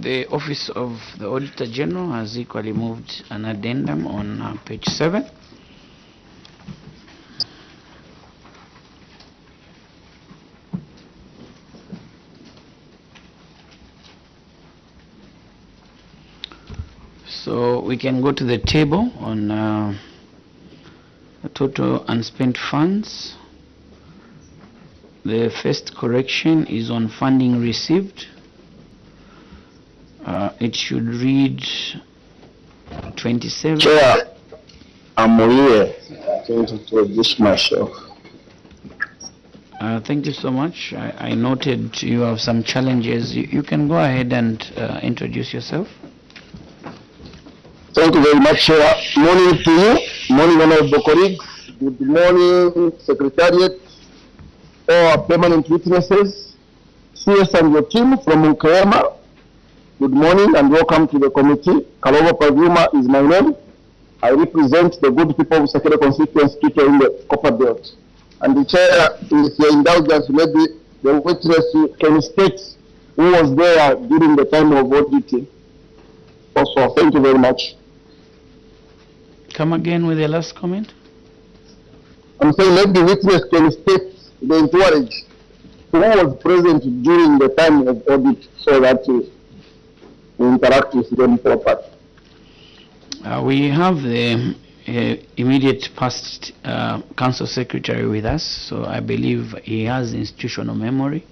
The Office of the Auditor General has equally moved an addendum on page 7. So we can go to the table on the total unspent funds. The first correction is on funding received. It should read 27. Chair, I'm here. I'm going to introduce myself. Thank you so much. I noted you have some challenges. You can go ahead and introduce yourself. Thank you very much, Chair. Morning to you. Morning, honorable colleagues. Good morning, Secretariat, all permanent witnesses, CS and your team from NKEYEMA. Good morning and welcome to the committee. Kalova Pavuma is my name. I represent the good people of Sekere constituency in the Copper Belt. And the Chair, with your indulgence, maybe the witness can state who was there during the time of auditing. Also, thank you very much. Come again with your last comment. I'm saying let the witness can state the entourage who was present during the time of audit so that we interact with them properly. We have the immediate past council secretary with us, so I believe he has institutional memory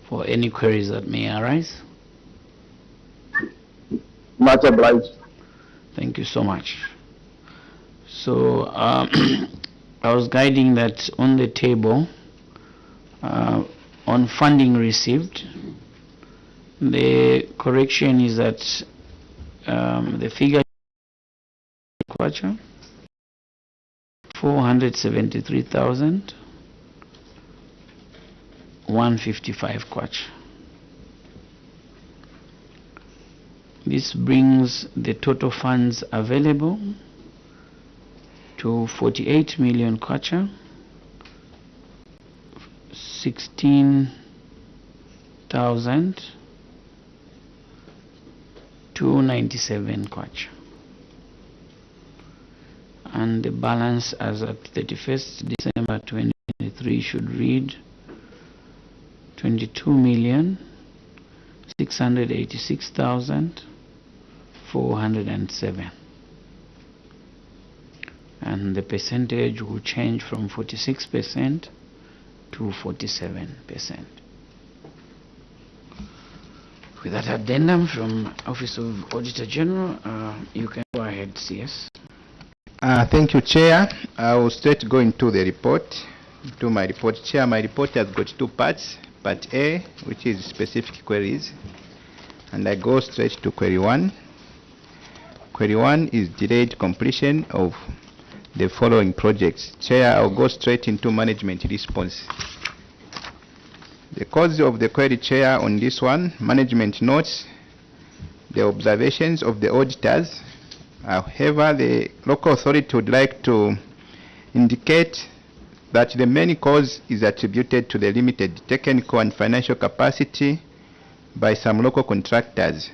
for any queries that may arise. Much obliged. Thank you so much. So I was guiding that on the table on funding received, the correction is that the figure 473,155 kwacha. This brings the total funds available to 48 million kwacha, 16,297 kwacha. And the balance as at 31st December 2023 should read 22,686,407. And the percentage will change from 46% to 47%. With that addendum from Office of Auditor General, you can go ahead, CS. Thank you, Chair. I will straight go into the report, to my report. Chair, my report has got two parts. Part A, which is specific queries, and I go straight to query 1. Query 1 is delayed completion of the following projects. Chair, I'll go straight into management response. The cause of the query, Chair, on this one, management notes the observations of the auditors. However, the local authority would like to indicate that the main cause is attributed to the limited technical and financial capacity by some local contractors.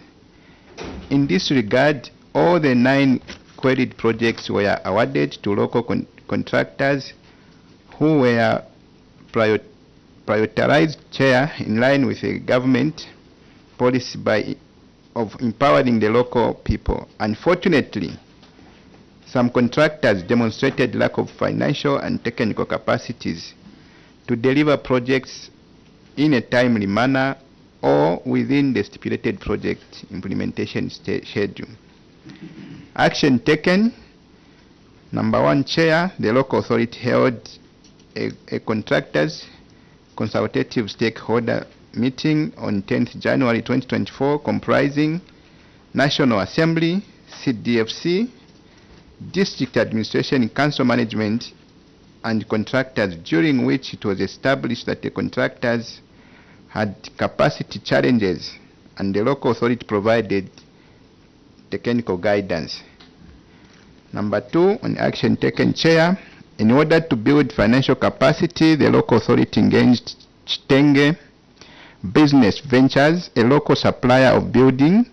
In this regard, all the 9 queried projects were awarded to local contractors who were prioritized, Chair, in line with the government policy of empowering the local people. Unfortunately, some contractors demonstrated lack of financial and technical capacities to deliver projects in a timely manner or within the stipulated project implementation schedule. Action taken. Number 1, Chair, the local authority held a contractors consultative stakeholder meeting on 10th January 2024 comprising National Assembly, CDFC, District Administration, Council Management, and contractors, during which it was established that the contractors had capacity challenges and the local authority provided technical guidance. Number 2, on action taken, Chair, in order to build financial capacity, the local authority engaged Chitenge Business Ventures, a local supplier of building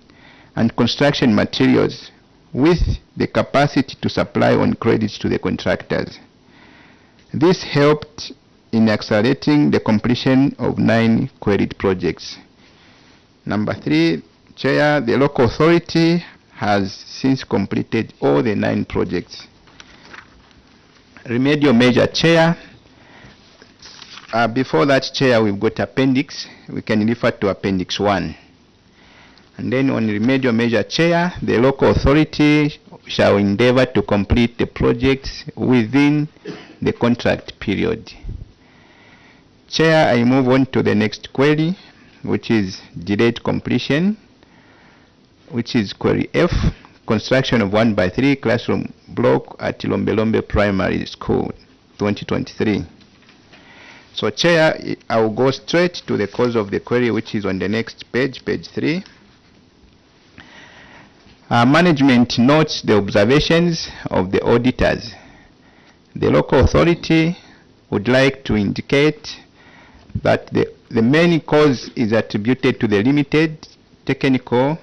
and construction materials with the capacity to supply on credit to the contractors. This helped in accelerating the completion of 9 credit projects. Number 3, Chair, the local authority has since completed all the 9 projects. Remedial measure, Chair. Before that, Chair, we've got appendix. We can refer to appendix 1. And then on remedial measure, Chair, the local authority shall endeavor to complete the projects within the contract period. Chair, I move on to the next query, which is delayed completion, which is query F, construction of 1x3 classroom block at Lombe Primary School, 2023. So, Chair, I will go straight to the cause of the query, which is on the next page, page 3. Management notes the observations of the auditors. The local authority would like to indicate that the main cause is attributed to the limited technical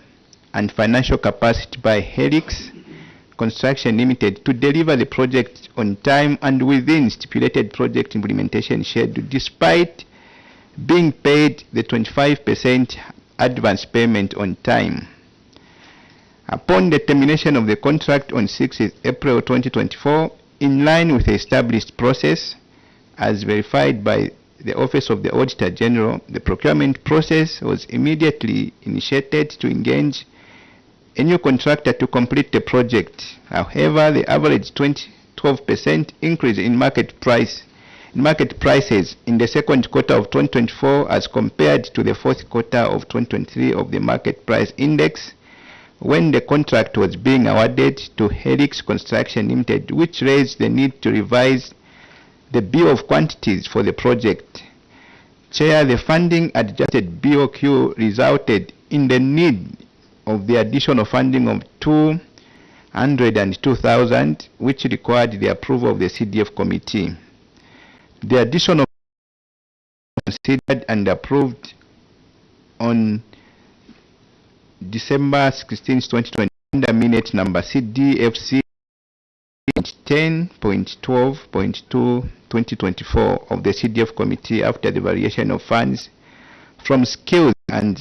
and financial capacity by Helix Construction Limited to deliver the project on time and within stipulated project implementation schedule, despite being paid the 25% advance payment on time. Upon the termination of the contract on 6th April 2024, in line with the established process, as verified by the Office of the Auditor General, the procurement process was immediately initiated to engage a new contractor to complete the project. However, the average 12% increase in market prices in the second quarter of 2024 as compared to the fourth quarter of 2023 of the market price index, when the contract was being awarded to Helix Construction Limited, which raised the need to revise the bill of quantities for the project. Chair, the funding adjusted BOQ resulted in the need of the additional funding of 202,000, which required the approval of the CDF committee. The additional considered and approved on December 16, 2020, under minute number CDFC 10.12.2 2024 of the CDF committee after the variation of funds from skills and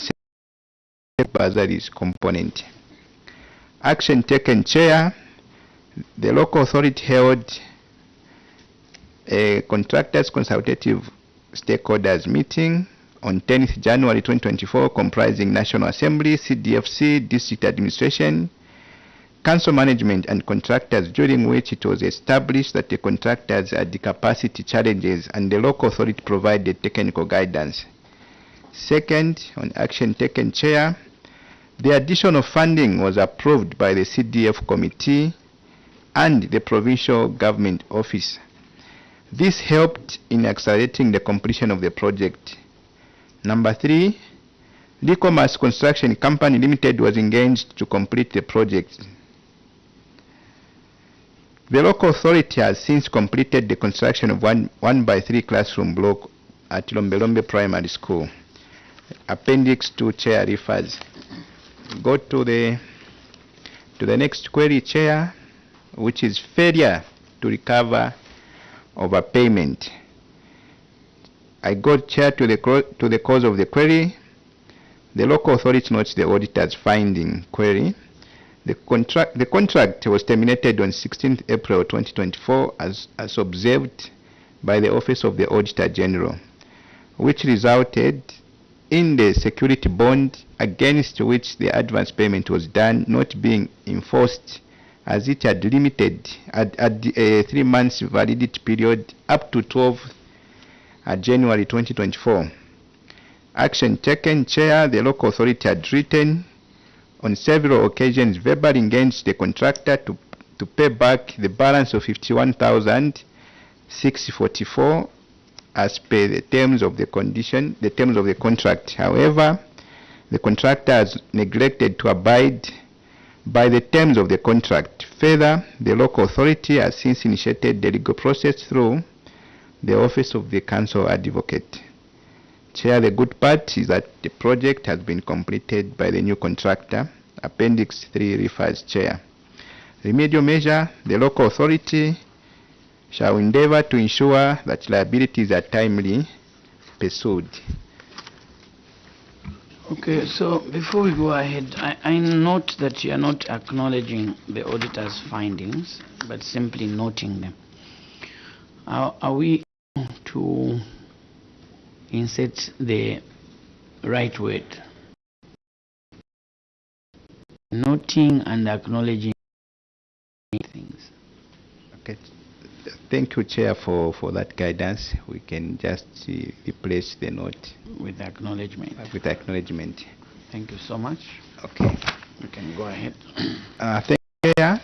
bursaries component. Action taken, Chair. The local authority held a contractors consultative stakeholders meeting on 10th January 2024 comprising National Assembly, CDFC, District Administration, Council Management and contractors, during which it was established that the contractors had the capacity challenges and the local authority provided technical guidance. Second, on action taken, Chair, the addition of funding was approved by the CDF committee and the provincial government office. This helped in accelerating the completion of the project. Number 3, Lecommerce Construction Company Limited was engaged to complete the project. The local authority has since completed the construction of 1x3 classroom block at Lombe Primary School. Appendix 2, Chair, refers. Go to the next query, Chair, which is failure to recover overpayment. I go, Chair, to the cause of the query. The local authority notes the auditor's finding query. The contract was terminated on 16th April 2024 as observed by the Office of the Auditor General, which resulted in the security bond against which the advance payment was done not being enforced, as it had limited at a 3 months validity period up to 12th January 2024. Action taken, Chair. The local authority had written on several occasions verbally engaged the contractor to pay back the balance of 51,644 as per the terms of the contract. However, the contractor has neglected to abide by the terms of the contract. Further, the local authority has since initiated the legal process through the Office of the Council Advocate. Chair, the good part is that the project has been completed by the new contractor. Appendix 3 refers, Chair. Remedial measure, the local authority shall endeavor to ensure that liabilities are timely pursued. Okay, so before we go ahead, I note that you are not acknowledging the auditor's findings, but simply noting them. Are we to insert the right word? Noting and acknowledging things. Okay. Thank you, Chair, for that guidance. We can just replace the note With acknowledgement. with acknowledgement. Thank you so much. Okay. You can go ahead. Thank you, Chair,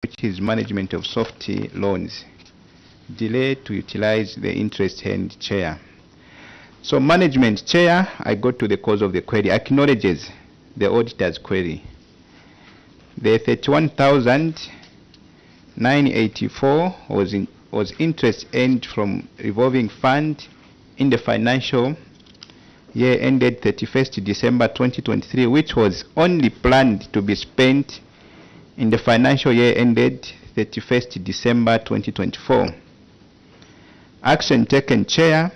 which is management of soft loans. Delay to utilize the interest earned, Chair. So management, Chair, I go to the cause of the query, acknowledges the auditor's query. The 31,984 was interest earned from revolving fund in the financial year ended 31st December 2023, which was only planned to be spent in the financial year ended 31st December 2024. Action taken, Chair.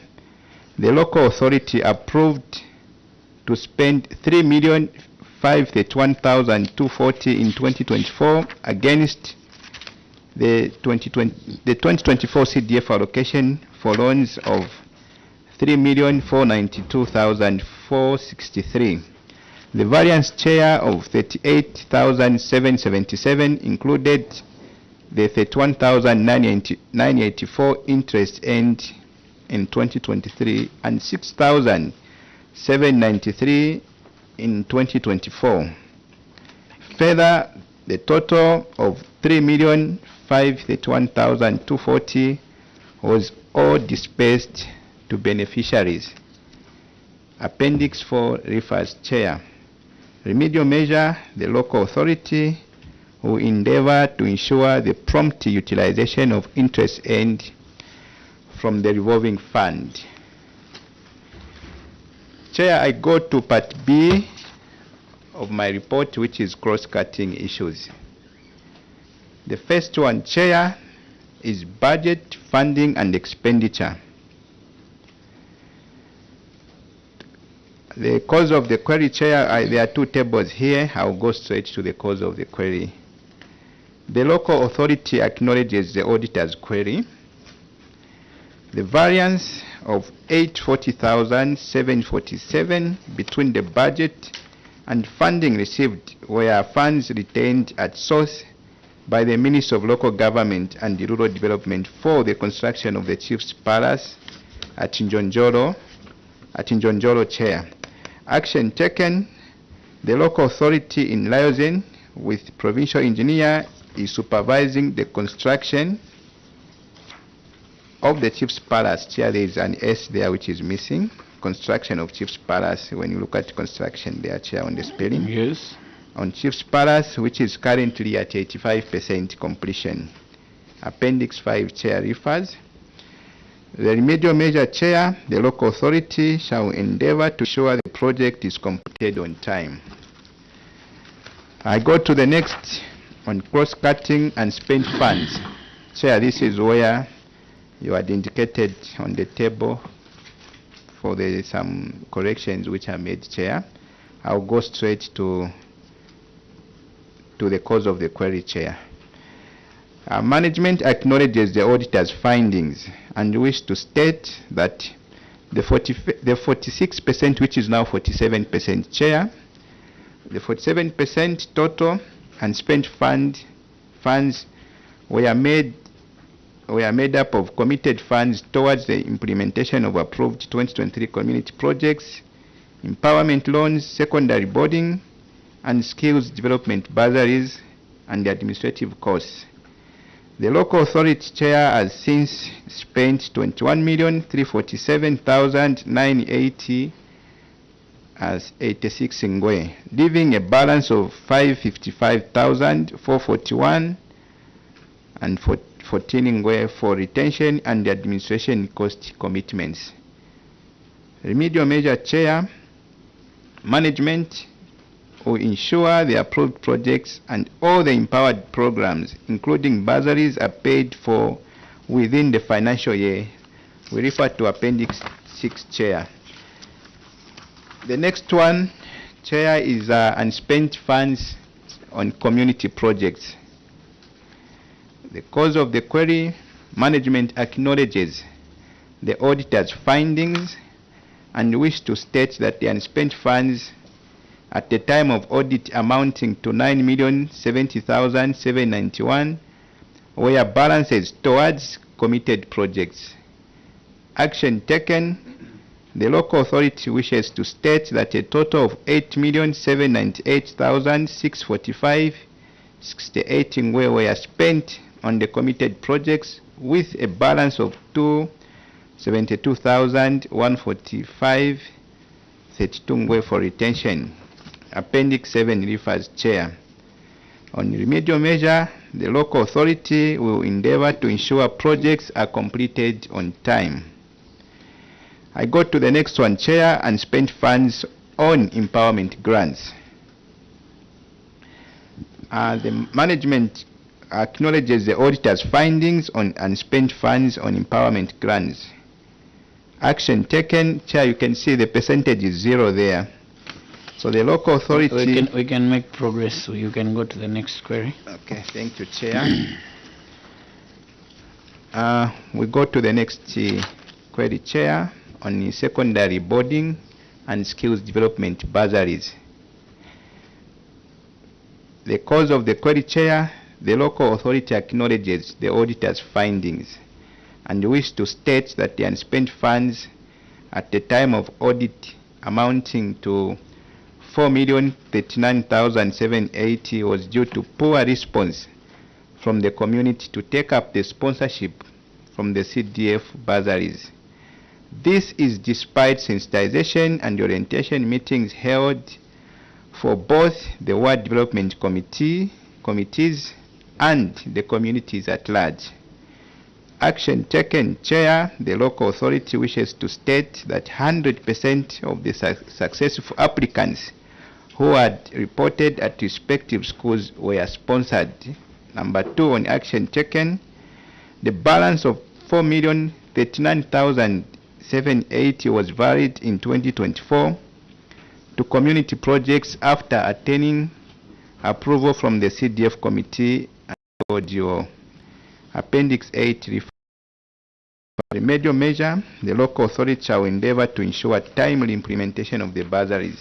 The local authority approved to spend 3,531,240 in 2024 against the 2024 CDF allocation for loans of 3,492,463. The variance, Chair, of 38,777 included the 31,984 interest earned in 2023 and 6,793 in 2024. Further, the total of 3,531,240 was all dispersed to beneficiaries. Appendix 4 refers, Chair. Remedial measure, the local authority will endeavor to ensure the prompt utilization of interest earned from the revolving fund. Chair, I go to part B of my report, which is cross-cutting issues. The first one, Chair, is budget, funding, and expenditure. The cause of the query, Chair, there are two tables here. I'll go straight to the cause of the query. The local authority acknowledges the auditor's query. The variance of 840,747 between the budget and funding received were funds retained at source by the Ministry of Local Government and Rural Development for the construction of the Chief's Palace at Njonjolo, Chair. Action taken, the local authority in liaison with provincial engineer is supervising the construction of the Chief's Palace. Chair, there is an S there which is missing. Construction of Chief's Palace. When you look at construction there, Chair, on the spelling. Yes. On Chief's Palace, which is currently at 85% completion. Appendix 5, Chair, refers. The remedial measure, Chair, the local authority shall endeavor to ensure the project is completed on time. I go to the next on cross-cutting and spent funds. Chair, this is where you had indicated on the table for some corrections which are made, Chair. I'll go straight to the cause of the query, Chair. Management acknowledges the auditor's findings and wish to state that the 46%, which is now 47%, Chair, the 47% total and spent funds were made up of committed funds towards the implementation of approved 2023 community projects, empowerment loans, secondary boarding, and skills development bursaries, and the administrative costs. The local authority, Chair, has since spent 21,347,980 as 86 ngwe, leaving a balance of 555,441 and 14 ngwe for retention and administration cost commitments. Remedial measure chair, management will ensure the approved projects and all the empowered programs, including bursaries, are paid for within the financial year. We refer to Appendix 6, Chair. The next one, Chair, is unspent funds on community projects. The cause of the query, management acknowledges the auditor's findings and wish to state that the unspent funds at the time of audit amounting to 9,070,791 were balances towards committed projects. Action taken, the local authority wishes to state that a total of 8,798,645.68 were spent on the committed projects, with a balance of 272,145.32 for retention. Appendix 7 refers, Chair. On remedial measure, the local authority will endeavor to ensure projects are completed on time. I go to the next one, Chair, and spent funds on empowerment grants. The management acknowledges the auditor's findings on unspent funds on empowerment grants. Action taken, Chair, you can see the percentage is 0 there. So the local authority... We can make progress, so you can go to the next query. Okay, thank you, Chair. We go to the next query, Chair, on the secondary boarding and skills development bursaries. The cause of the query, Chair, the local authority acknowledges the auditor's findings and wish to state that the unspent funds at the time of audit amounting to 4,039,780 was due to poor response from the community to take up the sponsorship from the CDF bursaries. This is despite sensitization and orientation meetings held for both the Ward Development committees and the communities at large. Action taken, Chair, the local authority wishes to state that 100% of the successful applicants who had reported at respective schools were sponsored. Number 2, on action taken, the balance of 4,039,780 was varied in 2024 to community projects after attaining approval from the CDF committee and ODO. Appendix 8 refers to remedial measure. The local authority shall endeavor to ensure timely implementation of the bursaries.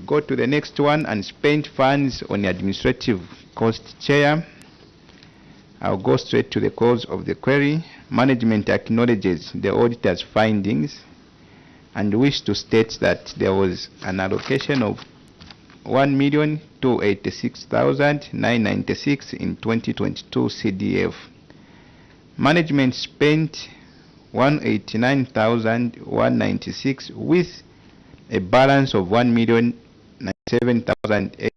Go to the next one, and spent funds on administrative cost, Chair. I'll go straight to the cause of the query. Management acknowledges the auditor's findings and wish to state that there was an allocation of 1,286,996 in 2022 CDF. Management spent 189,196 with a balance of 1,097,008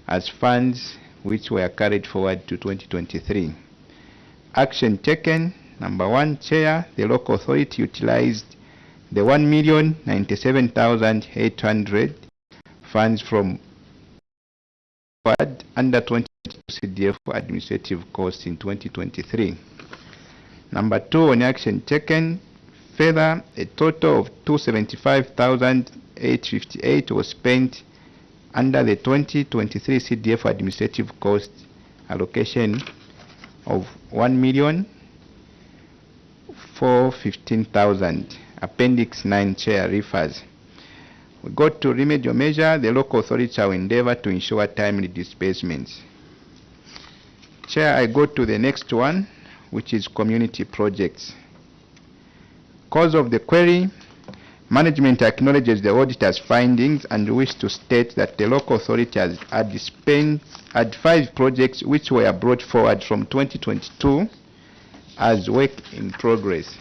as funds which were carried forward to 2023. Action taken. Number 1, Chair, the local authority utilized the 1,097,800 funds from under 2022 CDF for administrative costs in 2023. Number 2, on action taken, further, a total of 275,858 was spent under the 2023 CDF administrative cost allocation of 1,415,000. Appendix 9, Chair, refers. We go to remedial measure. The local authority shall endeavor to ensure timely disbursements. Chair, I go to the next one, which is community projects. Cause of the query, management acknowledges the auditor's findings and wish to state that the local authority had 5 projects which were brought forward from 2022 as work in progress.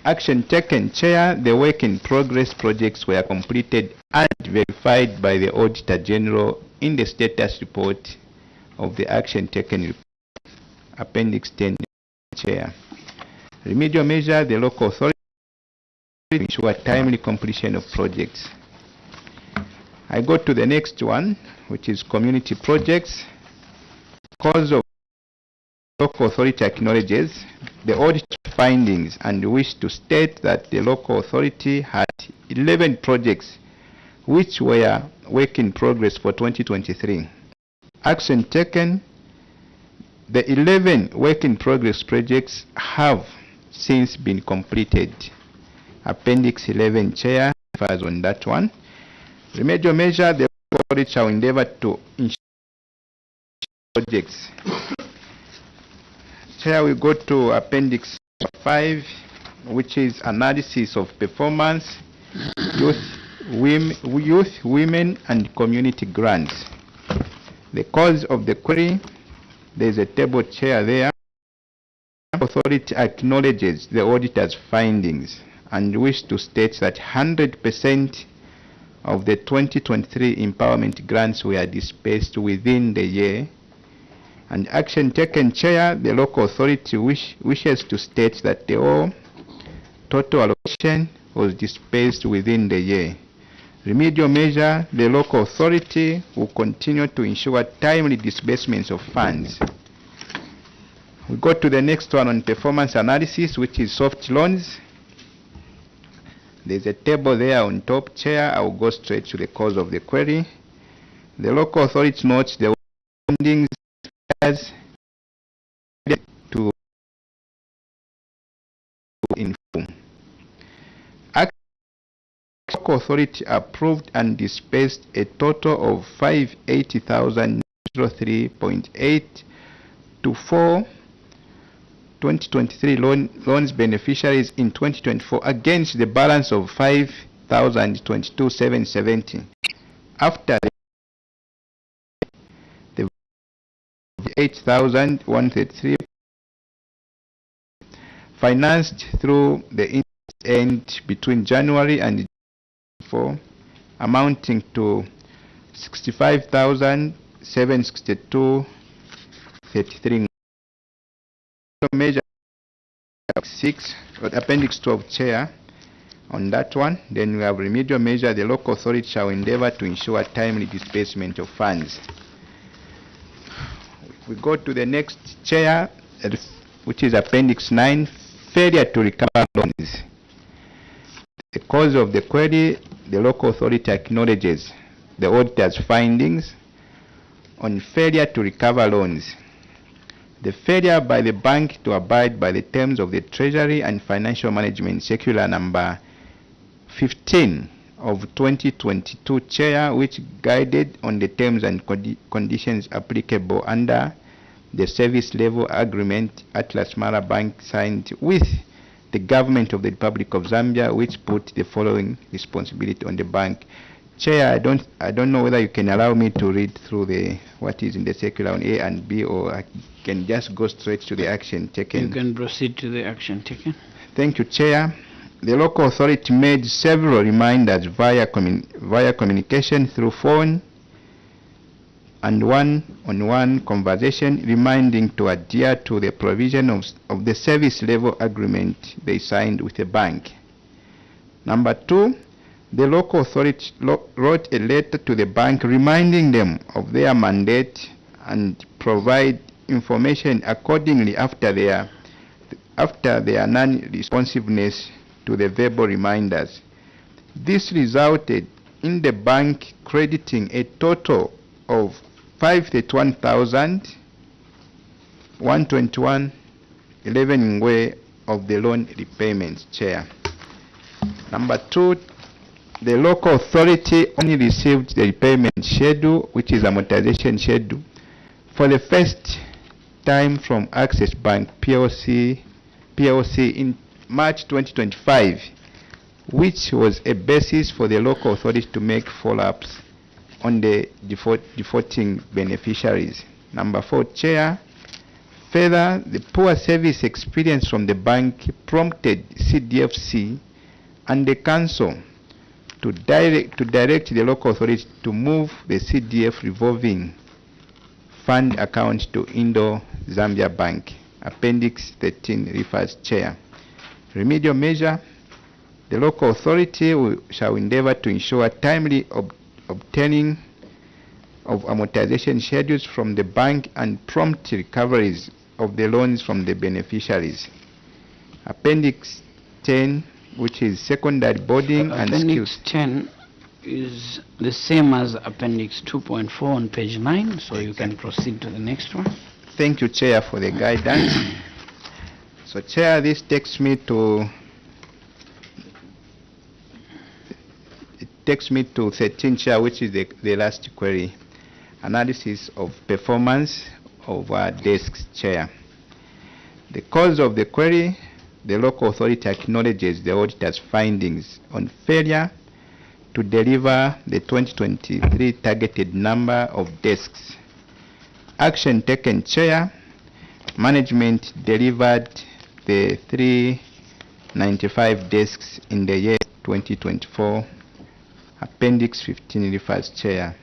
Action taken, Chair, the work in progress projects were completed and verified by the Auditor General in the status report of the action taken report. Appendix 10, Chair. Remedial measure, the local authority to ensure timely completion of projects. I go to the next one, which is community projects. Because of local authority acknowledges the audit findings and wish to state that the local authority had 11 projects which were work in progress for 2023. Action taken, the 11 work in progress projects have since been completed. Appendix 11, Chair, refers on that one. Remedial measure, the local authority shall endeavor to ensure projects. Chair, we go to Appendix 5, which is analysis of performance, youth, women, and community grants. The cause of the query, there is a table, Chair, there. Authority acknowledges the auditor's findings and wish to state that 100% of the 2023 empowerment grants were dispersed within the year. And action taken, Chair, the local authority wishes to state that the whole total allocation was dispersed within the year. Remedial measure, the local authority will continue to ensure timely disbursements of funds. We go to the next one on performance analysis, which is soft loans. There's a table there on top, Chair. I will go straight to the cause of the query. The local authority notes the findings to inform. Local authority approved and dispersed a total of 580,003.8 to 4 2023 loans beneficiaries in 2024 against the balance of 5,022,770. After the 8,133 financed through the end between January and 4, amounting to 65,762.33. Measure 6, Appendix 12, Chair, on that one. Then we have remedial measure, the local authority shall endeavor to ensure timely disbursement of funds. We go to the next, Chair, which is Appendix 9, failure to recover loans. The cause of the query, the local authority acknowledges the auditor's findings on failure to recover loans. The failure by the bank to abide by the terms of the Treasury and Financial Management Circular number 15 of 2022, Chair, which guided on the terms and conditions applicable under the service level agreement Atlas Mara Bank signed with the government of the Republic of Zambia, which put the following responsibility on the bank. Chair, I don't know whether you can allow me to read through what is in the circular on A and B, or I can just go straight to the action taken. You can proceed to the action taken. Thank you, Chair. The local authority made several reminders via communication through phone and one-on-one conversation, reminding to adhere to the provision of the service level agreement they signed with the bank. Number 2, the local authority wrote a letter to the bank reminding them of their mandate and provide information accordingly after their non-responsiveness to the verbal reminders. This resulted in the bank crediting a total of 531,121.11 in way of the loan repayments, Chair. Number 2, the local authority only received the repayment schedule, which is amortization schedule, for the first time from Access Bank PLC in March 2025, which was a basis for the local authority to make follow-ups on the defaulting beneficiaries. Number 4, Chair, further, the poor service experience from the bank prompted CDFC and the Council to direct the local authority to move the CDF revolving fund account to Indo Zambia Bank. Appendix 13 refers, Chair. Remedial measure, the local authority shall endeavor to ensure timely obtaining of amortization schedules from the bank and prompt recoveries of the loans from the beneficiaries. Appendix 10, which is secondary boarding and Appendix skills. 10 is the same as Appendix 2.4 on page 9, so you can proceed to the next one. Thank you, Chair, for the guidance. So, Chair, this takes me to 13, Chair, which is the last query. Analysis of performance of our desks, Chair. The cause of the query, the local authority acknowledges the auditor's findings on failure to deliver the 2023 targeted number of desks. Action taken, Chair. Management delivered the 395 desks in the year 2024. Appendix 15 refers, Chair.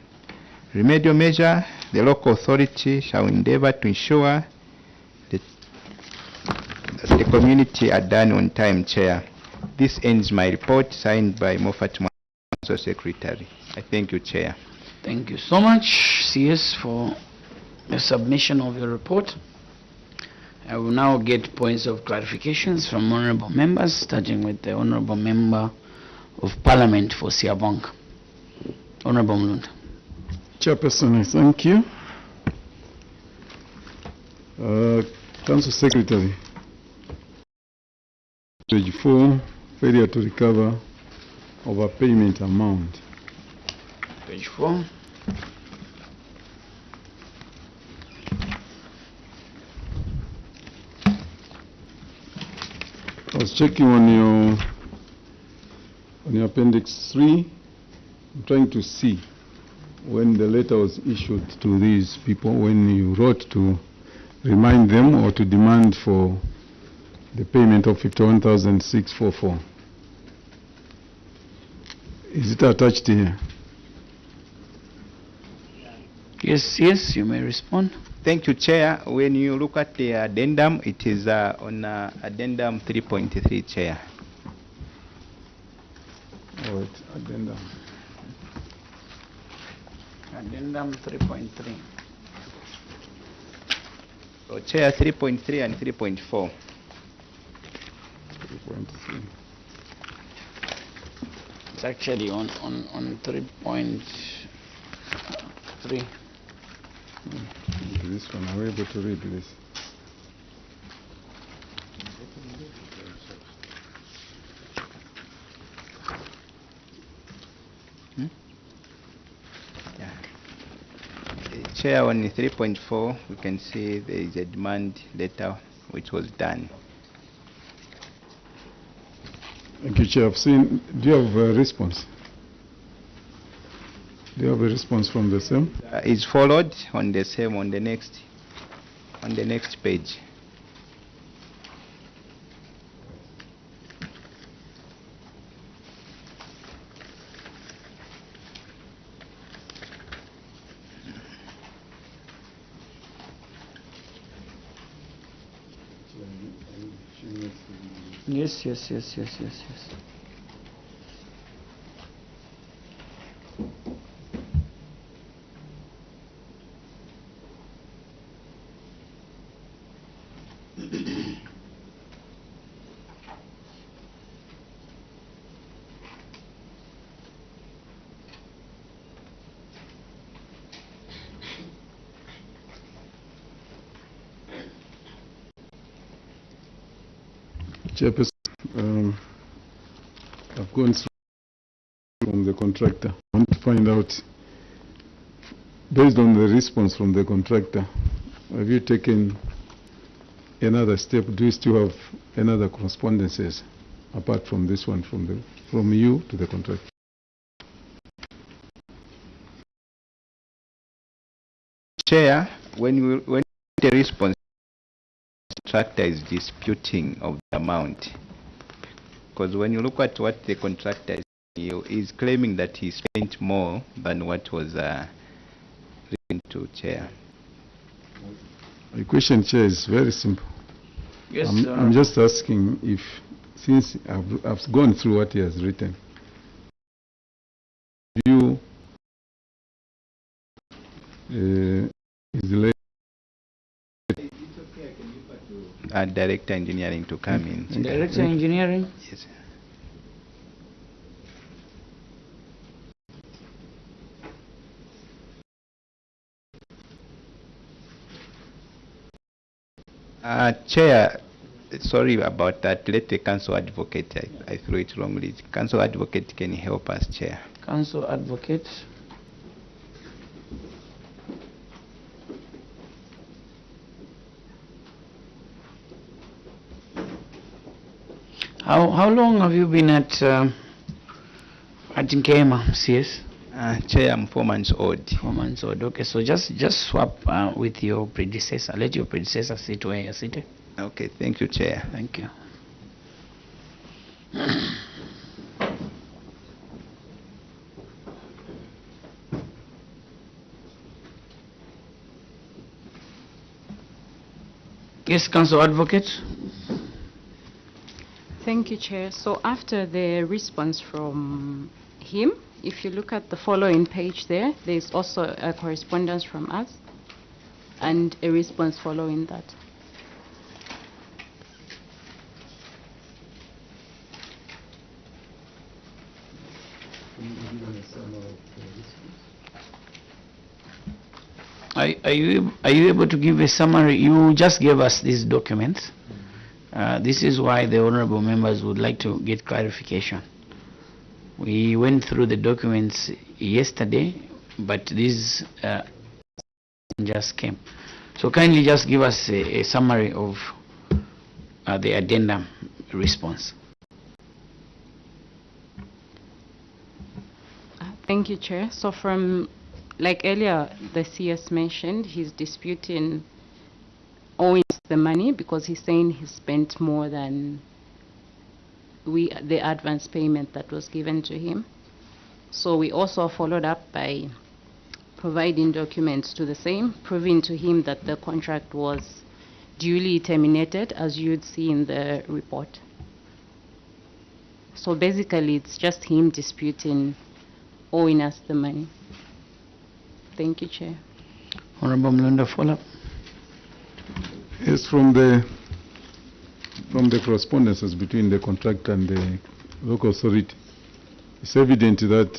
Remedial measure, the local authority shall endeavor to ensure that the community are done on time, Chair. This ends my report, signed by Moffat Council Secretary. I thank you, Chair. Thank you so much, CS, for the submission of your report. I will now get points of clarifications from honorable members, starting with the honorable member of Parliament for Siabong. Honorable Mlunda. Chairperson, I thank you. Council Secretary, page 4, failure to recover overpayment amount. Page 4. I was checking on your appendix 3. I'm trying to see when the letter was issued to these people, when you wrote to remind them or to demand for the payment of 51,644. Is it attached here? Yes, yes, you may respond. Thank you, Chair. When you look at the addendum, it is on addendum 3.3, Chair. Oh, it's addendum. Addendum 3.3. So, Chair, 3.3 and 3.4. 3.3. It's actually on 3.3. This one, are we able to read this? Chair, on 3.4, we can see there is a demand letter which was done. Thank you, Chair. I've seen. Do you have a response? Do you have a response from the same? Is followed on the same on the next page. Yes. Chairperson, I've gone through from the contractor. I want to find out, based on the response from the contractor, have you taken another step? Do you still have another correspondences apart from this one from you to the contractor? Chair, when the response contractor is disputing of the amount, because when you look at what the contractor is claiming that he spent more than what was written to, Chair. My question, Chair, is very simple. Yes, I'm just asking if since I've gone through what he has written, you is late. Director Engineering to come in. Director Engineering? Yes. Chair, sorry about that. Let the council advocate, I threw it wrongly. Council advocate can help us, Chair. Council Advocate. How long have you been at NKEYEMA, CS? Chair, I'm 4 months old. 4 months old. Okay, so just swap with your predecessor. Let your predecessor sit where you're seated. Okay, thank you, Chair. Thank you. Yes, Council Advocate. Thank you, Chair. So after the response from him, if you look at the following page there, there's also a correspondence from us and a response following that. Are you able to give a summary? You just gave us these documents. This is why the honorable members would like to get clarification. We went through the documents yesterday, but this just came. So kindly just give us a summary of the addendum response. Thank you, Chair. So from, like earlier, the CS mentioned, he's disputing owing the money because he's saying he spent more than the advance payment that was given to him. So we also followed up by providing documents to the same, proving to him that the contract was duly terminated, as you'd see in the report. So basically, it's just him disputing owing us the money. Thank you, Chair. Honorable Mlunda, follow-up. Yes, from the correspondences between the contractor and the local authority, it's evident that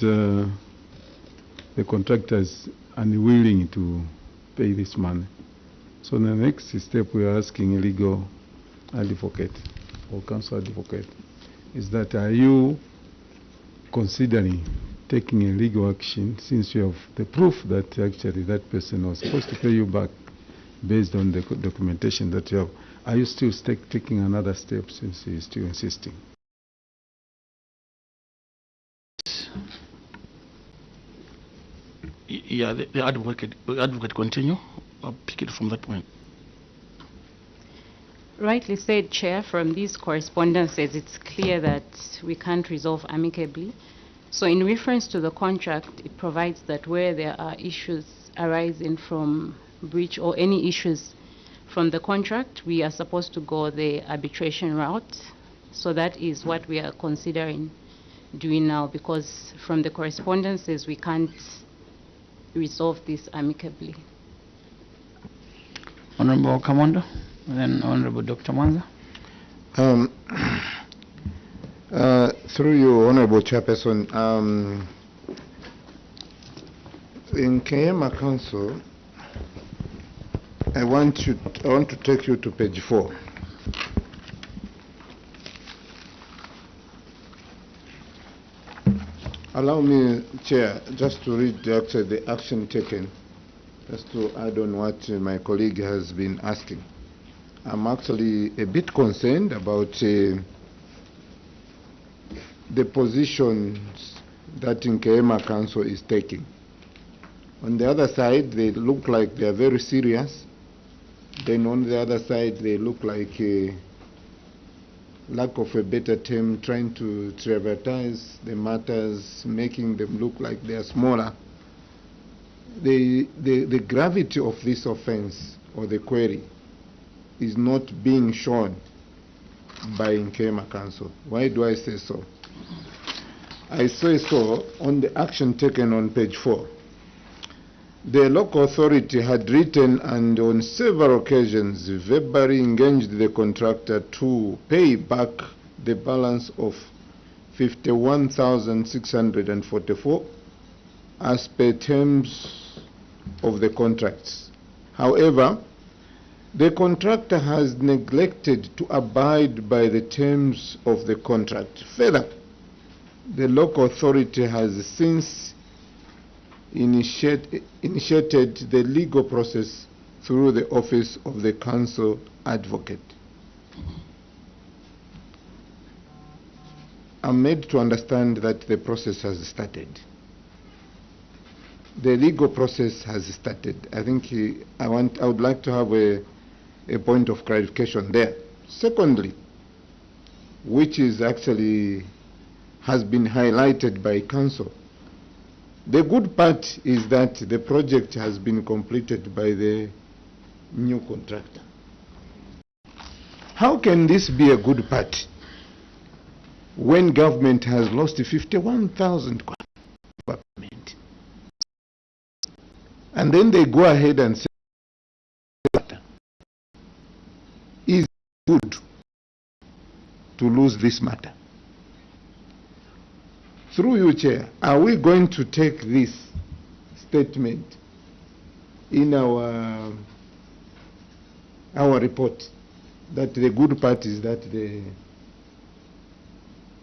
the contractor is unwilling to pay this money. So in the next step, we are asking a legal advocate or council advocate, is that are you considering taking a legal action since you have the proof that actually that person was supposed to pay you back based on the documentation that you have? Are you still taking another step since he is still insisting? Yeah, the advocate continue. I'll pick it from that point. Rightly said, Chair, from these correspondences, it's clear that we can't resolve amicably. So in reference to the contract, it provides that where there are issues arising from breach or any issues from the contract, we are supposed to go the arbitration route. So that is what we are considering doing now, because from the correspondences, we can't resolve this amicably. Honorable Kamando, then Honorable Dr. Mwanza. Through you, Honorable Chairperson, in NKEYEMA Council, I want to take you to page 4. Allow me, Chair, just to read actually the action taken, just to add on what my colleague has been asking. I'm actually a bit concerned about the positions that NKEYEMA Council is taking. On the other side, they look like they are very serious. Then on the other side, they look like a lack of a better term, trying to trivialize the matters, making them look like they are smaller. The gravity of this offense or the query is not being shown by NKEYEMA Council. Why do I say so? I say so on the action taken on page 4. The local authority had written and on several occasions verbally engaged the contractor to pay back the balance of 51,644 as per terms of the contracts. However, the contractor has neglected to abide by the terms of the contract. Further, the local authority has since initiated the legal process through the office of the council advocate. I'm made to understand that the process has started. The legal process has started. I think I would like to have a point of clarification there. Secondly, which is actually has been highlighted by council, the good part is that the project has been completed by the new contractor. How can this be a good part when government has lost 51,000 government? And then they go ahead and say, is it good to lose this matter? Through you, Chair, are we going to take this statement in our report that the good part is that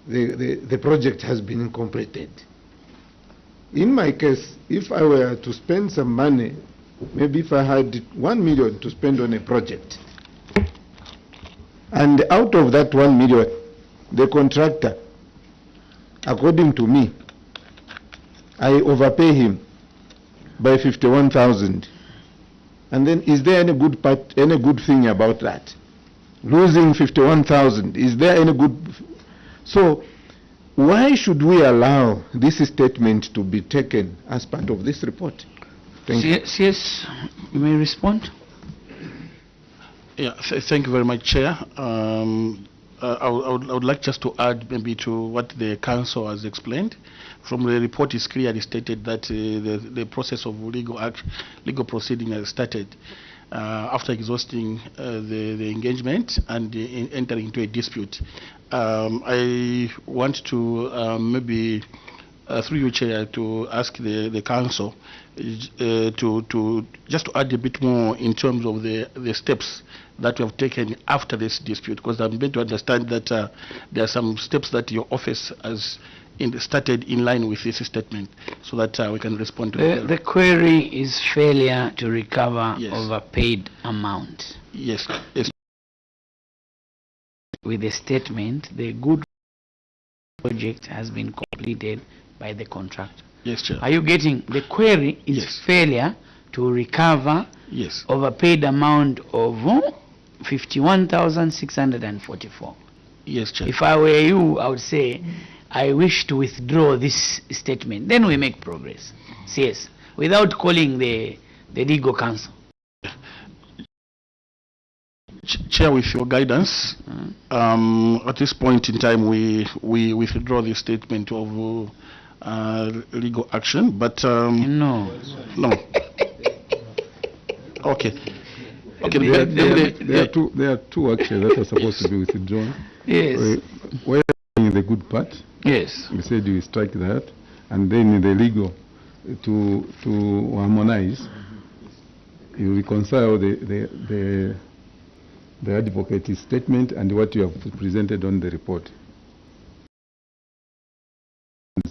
the project has been completed? In my case, if I were to spend some money, maybe if I had 1 million to spend on a project, and out of that 1 million, the contractor, according to me, I overpay him by 51,000. And then is there any good thing about that? Losing 51,000, is there any good? So why should we allow this statement to be taken as part of this report? Thank you. Yes, you may respond. Yeah, thank you very much, Chair. I would like just to add maybe to what the council has explained. From the report, is clearly stated that the process of legal proceeding has started after exhausting the engagement and entering into a dispute. I want to maybe through you, Chair, to ask the council to just to add a bit more in terms of the steps that we have taken after this dispute, because I'm made to understand that there are some steps that your office has started in line with this statement, so that we can respond to the query is failure to recover Yes. overpaid amount. Yes. Yes. With the statement, the good project has been completed by the contractor. Yes, Chair. Are you getting? The query is Yes. failure to recover Yes. overpaid amount of 51,644. Yes, Chair. If I were you, I would say, I wish to withdraw this statement. Then we make progress. Yes, without calling the legal counsel. Chair, with your guidance, at this point in time, we withdraw the statement of legal action, but No. no. Okay. Okay. There are two actually that are supposed to be withdrawn. Yes. Where in the good part, Yes. we said you strike that, and then in the legal to harmonize, you reconcile the advocate's statement and what you have presented on the report.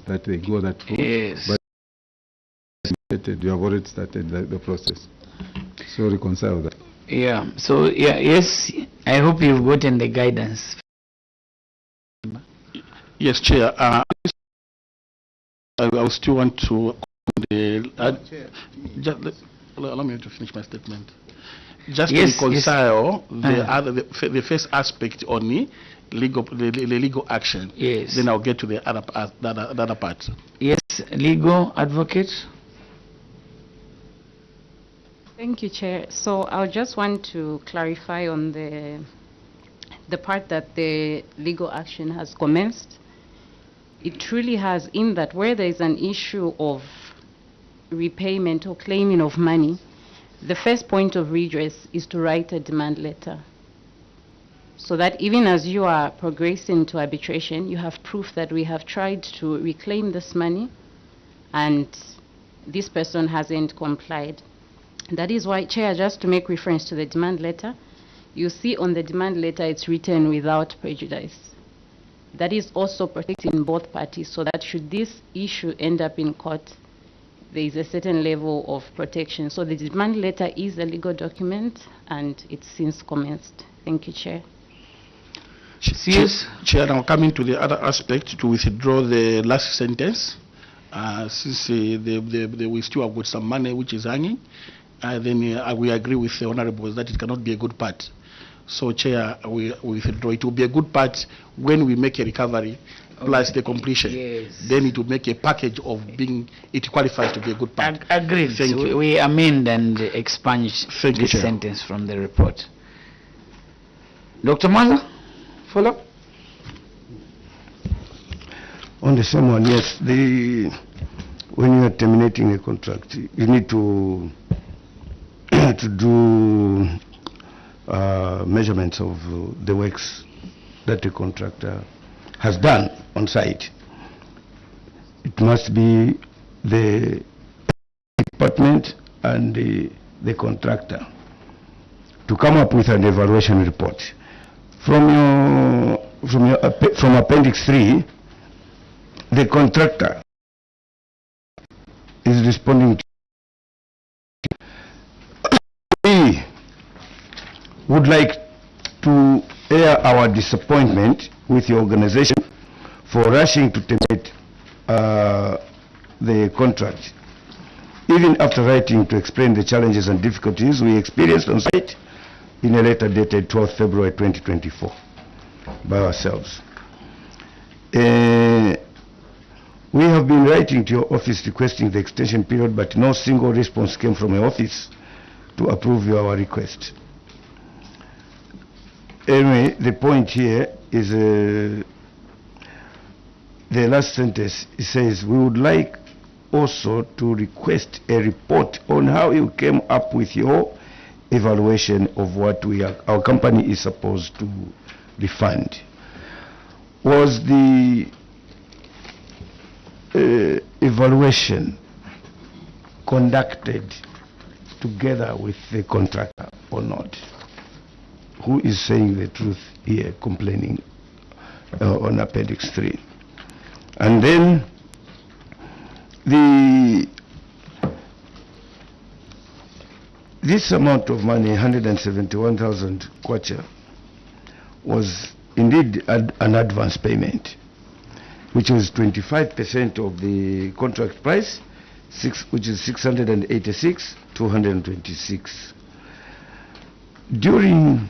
That they go that route. Yes. But you have already started the process. So reconcile that. Yeah. So yes. I hope you've gotten the guidance. Yes, Chair. I still want to just allow me to finish my statement. Just Yes, to reconcile yes. the first aspect on the legal action. Yes. Then I'll get to the other part. Yes, legal advocate. Thank you, Chair. So I just want to clarify on the the part that the legal action has commenced, it truly has, in that where there is an issue of repayment or claiming of money, the first point of redress is to write a demand letter. So that even as you are progressing to arbitration, you have proof that we have tried to reclaim this money and this person hasn't complied. That is why, Chair, just to make reference to the demand letter, you see on the demand letter it's written without prejudice. That is also protecting both parties, so that should this issue end up in court, there is a certain level of protection. So the demand letter is a legal document and it's since commenced. Thank you, Chair. Chair, now coming to the other aspect, to withdraw the last sentence, since we still have got some money which is hanging, then we agree with the Honourable that it cannot be a good part. So, Chair, we withdraw. It will be a good part when we make a recovery plus the completion. Yes. Then it will make a package of being, it qualifies to be a good part. Agreed. Thank you. We amend and expunge Thank you, this Chair. sentence from the report. Dr. Maza, follow? On the same one, yes, when you are terminating a contract, you need to do measurements of the works that the contractor has done on site. It must be the department and the contractor to come up with an evaluation report. From Appendix 3, the contractor is responding to. We would like to air our disappointment with the organization for rushing to terminate the contract, even after writing to explain the challenges and difficulties we experienced on site in a letter dated 12th February 2024 by ourselves. We have been writing to your office requesting the extension period, but no single response came from your office to approve our request. Anyway, the point here is the last sentence. It says, we would like also to request a report on how you came up with your evaluation of what our company is supposed to refund. Was the evaluation conducted together with the contractor or not? Who is saying the truth here, complaining on Appendix 3? And then this amount of money, 171,000 kwacha, was indeed an advance payment, which was 25% of the contract price, which is 686,226. During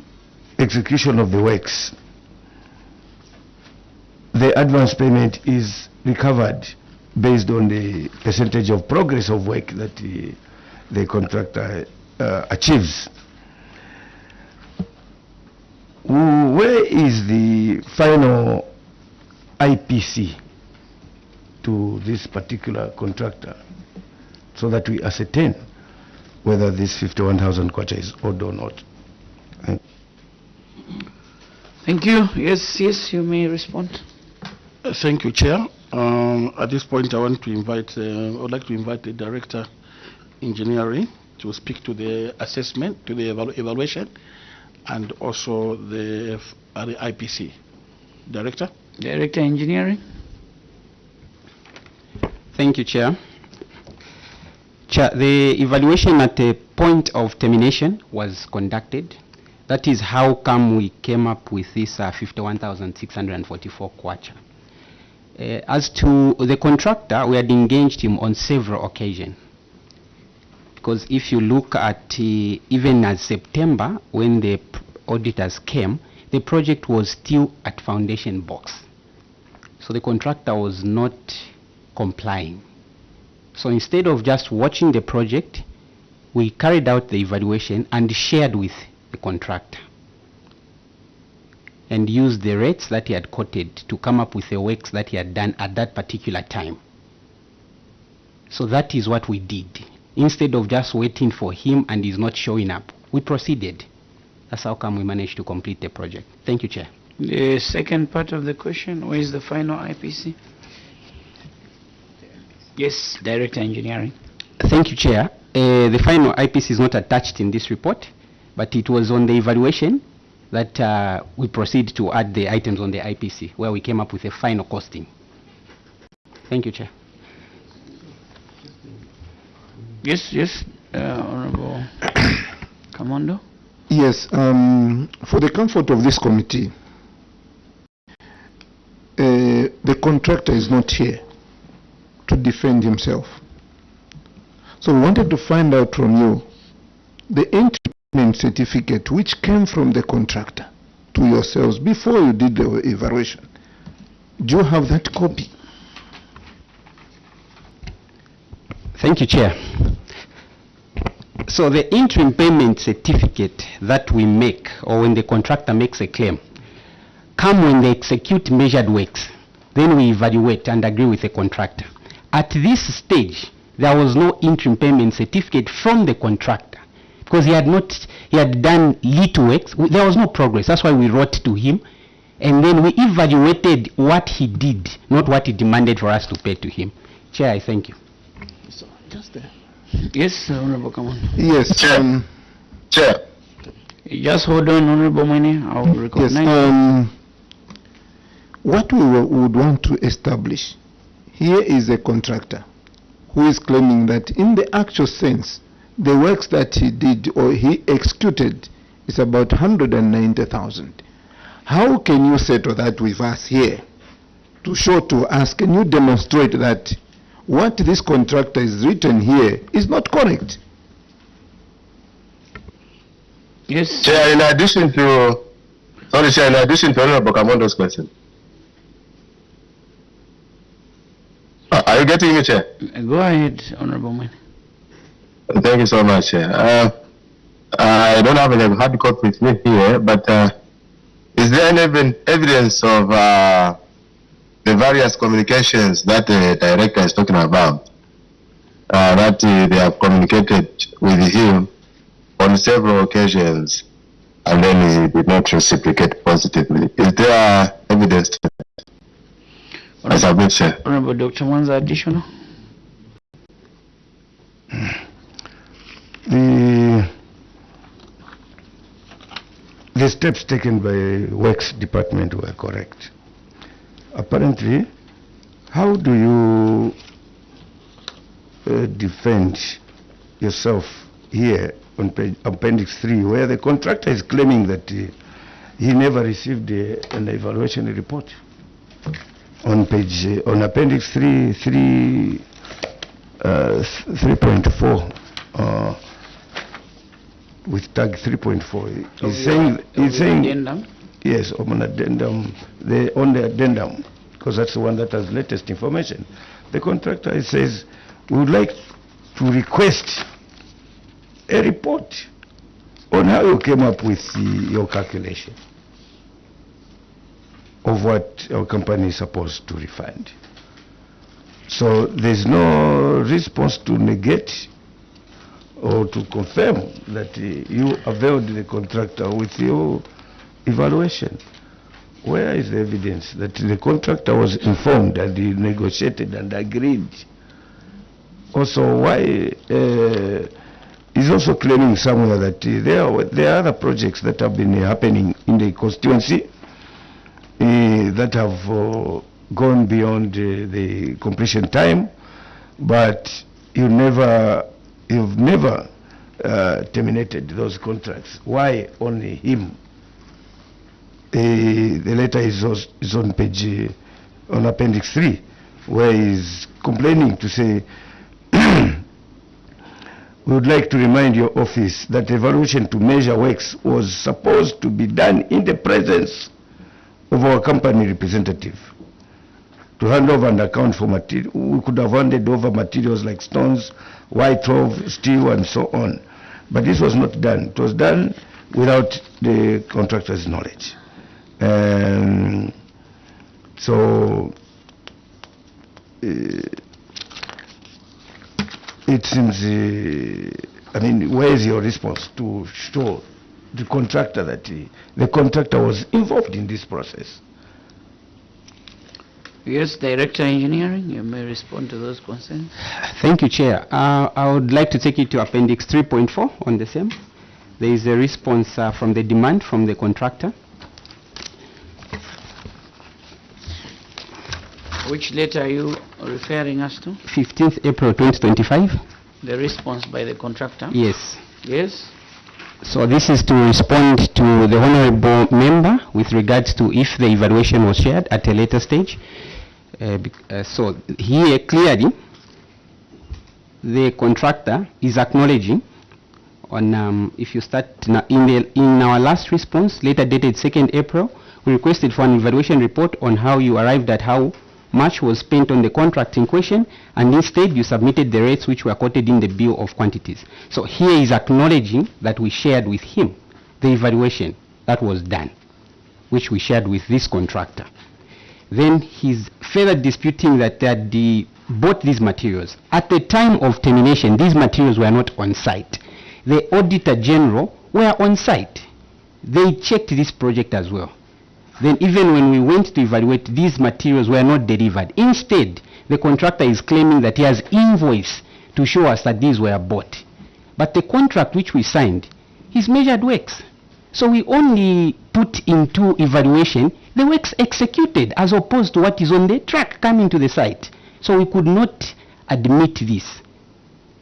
execution of the works, the advance payment is recovered based on the percentage of progress of work that the contractor achieves. Where is the final IPC to this particular contractor, so that we ascertain whether this 51,000 kwacha is owed or not? Thank you. Yes, you may respond. Thank you, Chair. At this point, I would like to invite the Director Engineering to speak to the assessment, to the evaluation, and also the IPC. Director Engineering. Thank you, Chair. Chair, the evaluation at the point of termination was conducted. That is how come we came up with this 51,644 kwacha. As to the contractor, we had engaged him on several occasions. Because if you look at even as September, when the auditors came, the project was still at foundation box. So the contractor was not complying. So instead of just watching the project, we carried out the evaluation and shared with the contractor. and used the rates that he had quoted to come up with the works that he had done at that particular time. So that is what we did. Instead of just waiting for him and he's not showing up, we proceeded. That's how come we managed to complete the project. Thank you, Chair. The second part of the question, where is the final IPC? Yes, Director Engineering. Thank you, Chair. The final IPC is not attached in this report, but it was on the evaluation that we proceed to add the items on the IPC, where we came up with a final costing. Thank you, Chair. Yes, Honorable Commando. Yes, for the comfort of this committee, the contractor is not here to defend himself. So we wanted to find out from you the entry certificate which came from the contractor to yourselves before you did the evaluation. Do you have that copy? Thank you, Chair. So the interim payment certificate that we make, or when the contractor makes a claim, come when they execute measured works. Then we evaluate and agree with the contractor. At this stage, there was no interim payment certificate from the contractor because he had done little works. There was no progress. That's why we wrote to him, and then we evaluated what he did, not what he demanded for us to pay to him. Chair, I thank you. So, just there. Yes, Honorable Commando. Yes, Chair. Just hold on, Honorable Mene. I'll recognize yes, what we would want to establish, here is a contractor who is claiming that in the actual sense, the works that he did or he executed is about 190,000. How can you settle that with us here to show to us, can you demonstrate that what this contractor is written here is not correct? Yes. Chair, in addition to Honorable Commando's question. Are you getting me, Chair? Go ahead, Honorable Mene. Thank you so much, Chair. I don't have a hard copy with me here, but is there any evidence of the various communications that the director is talking about, that they have communicated with him on several occasions and then he did not reciprocate positively? Is there evidence to that? Honorable Dr. Mwanza, additional? The steps taken by Works Department were correct. Apparently, how do you defend yourself here on Appendix 3, where the contractor is claiming that he never received an evaluation report? On Appendix 3.4, with tag 3.4, he's saying Addendum? yes, on addendum, on the addendum, because that's the one that has latest information. The contractor says, we would like to request a report on how you came up with your calculation of what our company is supposed to refund. So there's no response to negate or to confirm that you availed the contractor with your evaluation. Where is the evidence that the contractor was informed and he negotiated and agreed? Also, why he's also claiming somewhere that there are other projects that have been happening in the constituency that have gone beyond the completion time, but you've never terminated those contracts. Why only him? The letter is on page, on Appendix 3, where he's complaining to say, we would like to remind your office that evaluation to measure works was supposed to be done in the presence of our company representative. To hand over and account for material, we could have handed over materials like stones, white rough, steel, and so on. But this was not done. It was done without the contractor's knowledge. So it seems, I mean, where is your response to show the contractor that the contractor was involved in this process? Yes, Director Engineering, you may respond to those concerns. Thank you, Chair. I would like to take you to Appendix 3.4 on the same. There is a response from the demand from the contractor. Which letter are you referring us to? 15th April 2025. The response by the contractor? Yes. Yes. So this is to respond to the honorable member with regards to if the evaluation was shared at a later stage. So here clearly the contractor is acknowledging on if you start in our last response, later dated 2nd April, we requested for an evaluation report on how you arrived at how much was spent on the contract in question, and instead you submitted the rates which were quoted in the bill of quantities. So here is acknowledging that we shared with him the evaluation that was done, which we shared with this contractor. Then he's further disputing that they bought these materials. At the time of termination, these materials were not on site. The Auditor General were on site. They checked this project as well. Then even when we went to evaluate, these materials were not delivered. Instead, the contractor is claiming that he has invoice to show us that these were bought. But the contract which we signed is measured works. So we only put into evaluation the works executed as opposed to what is on the track coming to the site. So we could not admit this.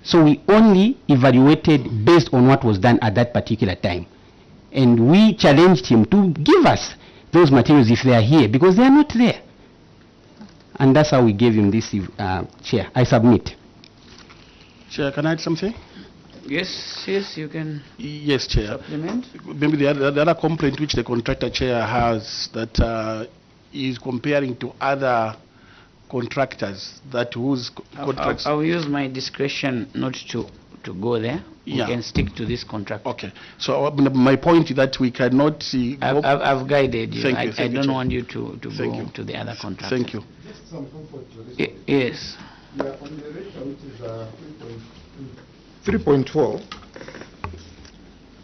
So we only evaluated based on what was done at that particular time. And we challenged him to give us those materials if they are here, because they are not there. And that's how we gave him this, Chair. I submit. Chair, can I add something? Yes, yes, you can Yes, Chair. supplement. Maybe the other complaint which the contractor chair has that is comparing to other contractors that whose contracts. I'll use my discretion not to go there. Yeah. We can stick to this contract. Okay. So my point is that we cannot see. I've guided you. Thank I you, thank you, don't Chair. want you to Thank go you. to the other contract. Thank you. Yes. Yeah, on the letter which is 3.4,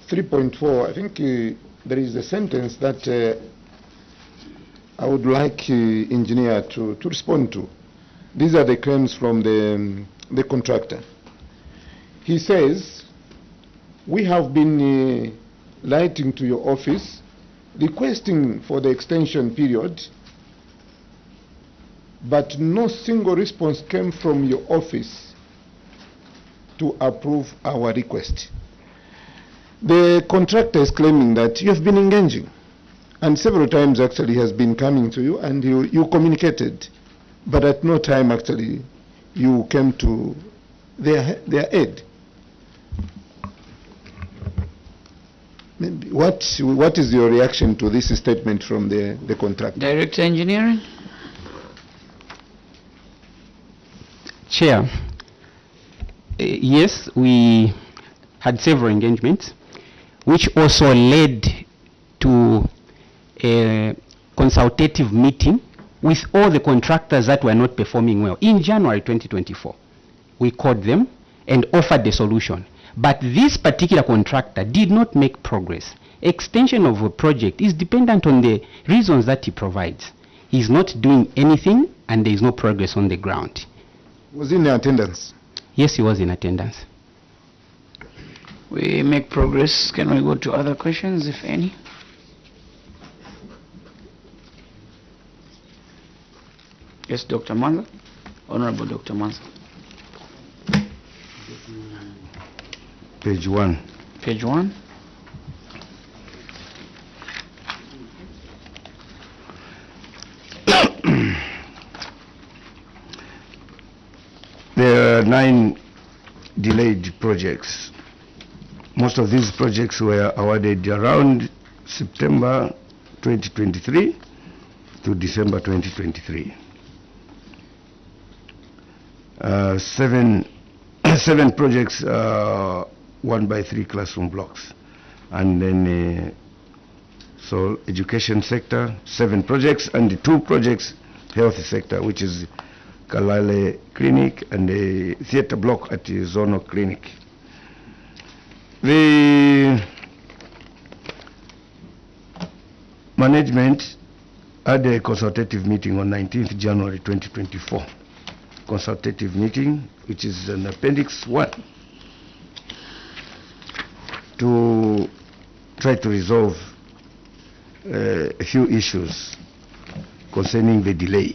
3.4, I think there is a sentence that I would like engineer to respond to. These are the claims from the contractor. He says, we have been writing to your office requesting for the extension period, but no single response came from your office to approve our request. The contractor is claiming that you have been engaging, and several times actually has been coming to you, and you communicated, but at no time actually you came to their aid. Maybe what is your reaction to this statement from the contractor? Director Engineering. Chair, yes, we had several engagements, which also led to a consultative meeting with all the contractors that were not performing well. In January 2024, we called them and offered the solution. But this particular contractor did not make progress. Extension of a project is dependent on the reasons that he provides. He's not doing anything and there is no progress on the ground. Was he in attendance? Yes, he was in attendance. We make progress. Can we go to other questions, if any? Yes, Dr. Manza. Honorable Dr. Manza. Page 1. Page 1. There are 9 delayed projects. Most of these projects were awarded around September 2023 to December 2023. 7 projects 1 by 3 classroom blocks, and then So education sector, 7 projects, and 2 projects health sector, which is Kalale Clinic and the theater block at the Zono Clinic. The management had a consultative meeting on 19th January 2024. Consultative meeting, which is an appendix 1, to try to resolve a few issues concerning the delay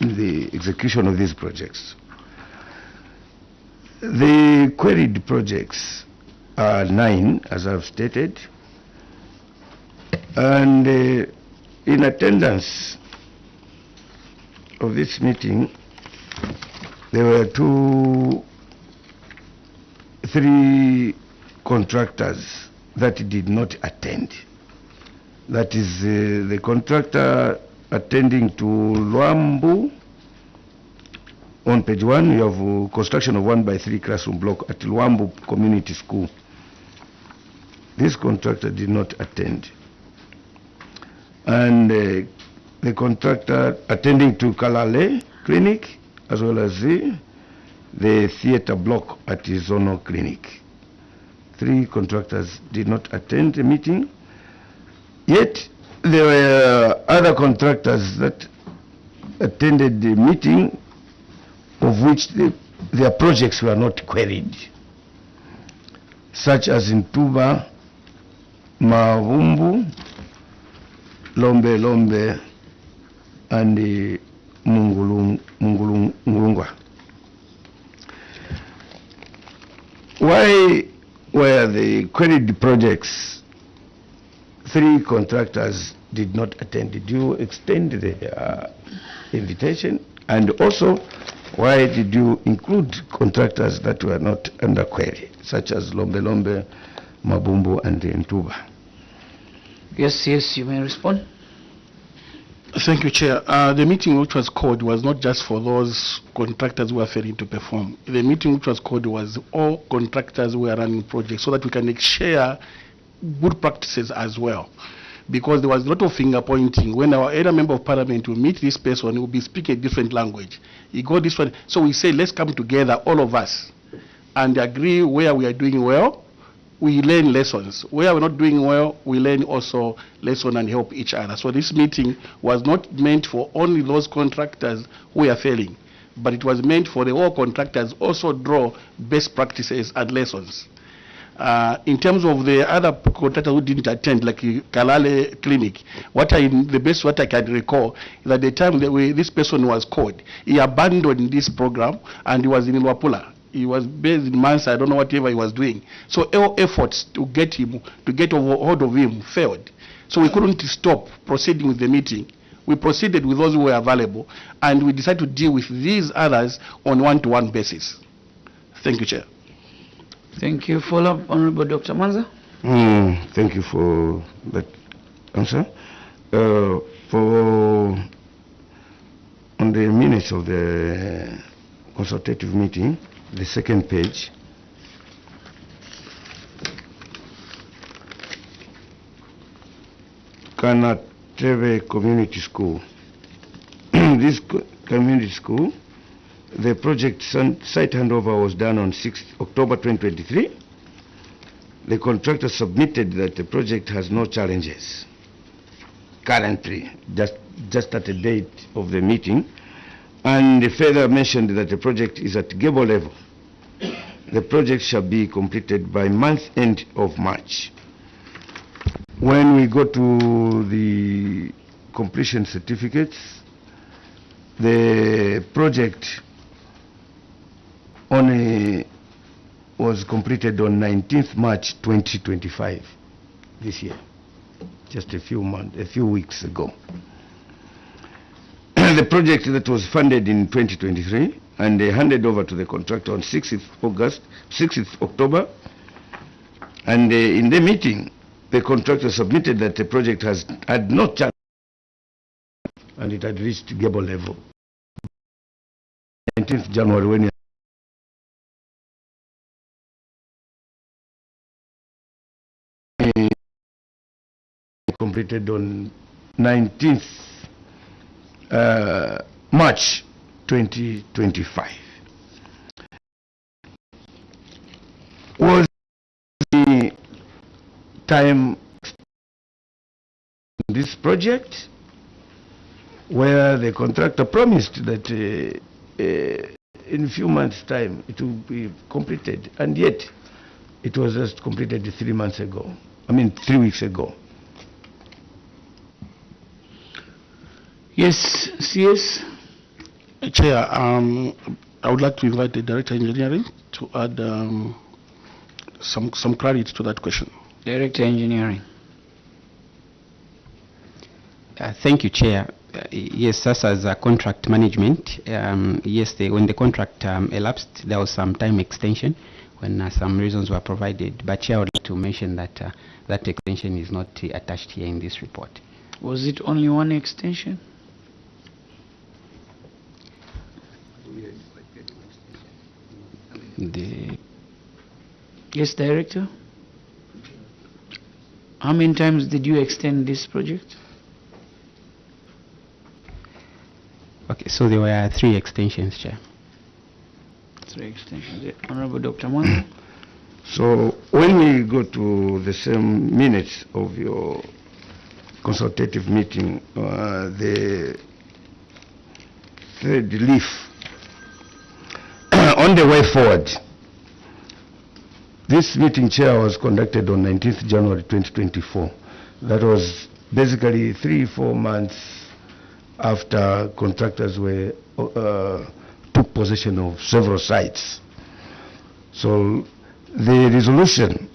in the execution of these projects. The queried projects are 9, as I've stated, and in attendance of this meeting, there were 3 contractors that did not attend. That is the contractor attending to Luambu. On page 1, you have construction of 1x3 classroom block at Luambu Community School. This contractor did not attend. And the contractor attending to Kalale Clinic, as well as the theater block at the Zono Clinic. 3 contractors did not attend the meeting. Yet there were other contractors that attended the meeting, of which their projects were not queried, such as in Tuba, Mavumbu, Lombe, and the Mungulungwa. Why were the queried projects 3 contractors did not attend? Did you extend the invitation? And also, why did you include contractors that were not under query, such as Lombe, Mabumbu, and Ntuba? Yes, you may respond. Thank you, Chair. The meeting which was called was not just for those contractors who are failing to perform. The meeting which was called was all contractors who are running projects, so that we can share good practices as well. Because there was a lot of finger pointing. When our area member of parliament will meet this person, he will be speaking a different language. He got this one. So we say, let's come together, all of us, and agree where we are doing well. We learn lessons. Where we're not doing well, we learn also lessons and help each other. So this meeting was not meant for only those contractors who are failing, but it was meant for the all contractors also draw best practices and lessons. In terms of the other contractors who didn't attend, like Kalale Clinic, the best what I can recall is that the time that this person was called, he abandoned this program and he was in Luapula. He was based in Mansa, I don't know whatever he was doing. So all efforts to get hold of him failed. So we couldn't stop proceeding with the meeting. We proceeded with those who were available, and we decided to deal with these others on one-to-one basis. Thank you, Chair. Thank you. Follow-up, Honorable Dr. Manza. Thank you for that answer. On the minutes of the consultative meeting, the second page, Kanateve Community School. This community school, the project site handover was done on 6th October 2023. The contractor submitted that the project has no challenges currently, just at the date of the meeting, and further mentioned that the project is at gable level. The project shall be completed by month end of March. When we go to the completion certificates, the project only was completed on 19th March 2025, this year, just a few weeks ago. The project that was funded in 2023 and handed over to the contractor on 6th October, and in the meeting, the contractor submitted that the project had no chance and it had reached gable level. 19th January, when completed on 19th March 2025. Was the time this project where the contractor promised that in a few months' time it will be completed, and yet it was just completed 3 months ago. I mean, 3 weeks ago. Yes, CS. Chair, I would like to invite the Director of Engineering to add some clarity to that question. Director Engineering. Thank you, Chair. Yes, as a contract management, yes, when the contract elapsed, there was some time extension when some reasons were provided. But Chair, I would like to mention that that extension is not attached here in this report. Was it only one extension? Yes, Director. How many times did you extend this project? Okay, so there were 3 extensions, Chair. 3 extensions. Honorable Dr. Mwanza. So when we go to the same minutes of your consultative meeting, the third leaf, on the way forward, this meeting, Chair, was conducted on 19th January 2024. That was basically 3-4 months after contractors were took possession of several sites. So the resolution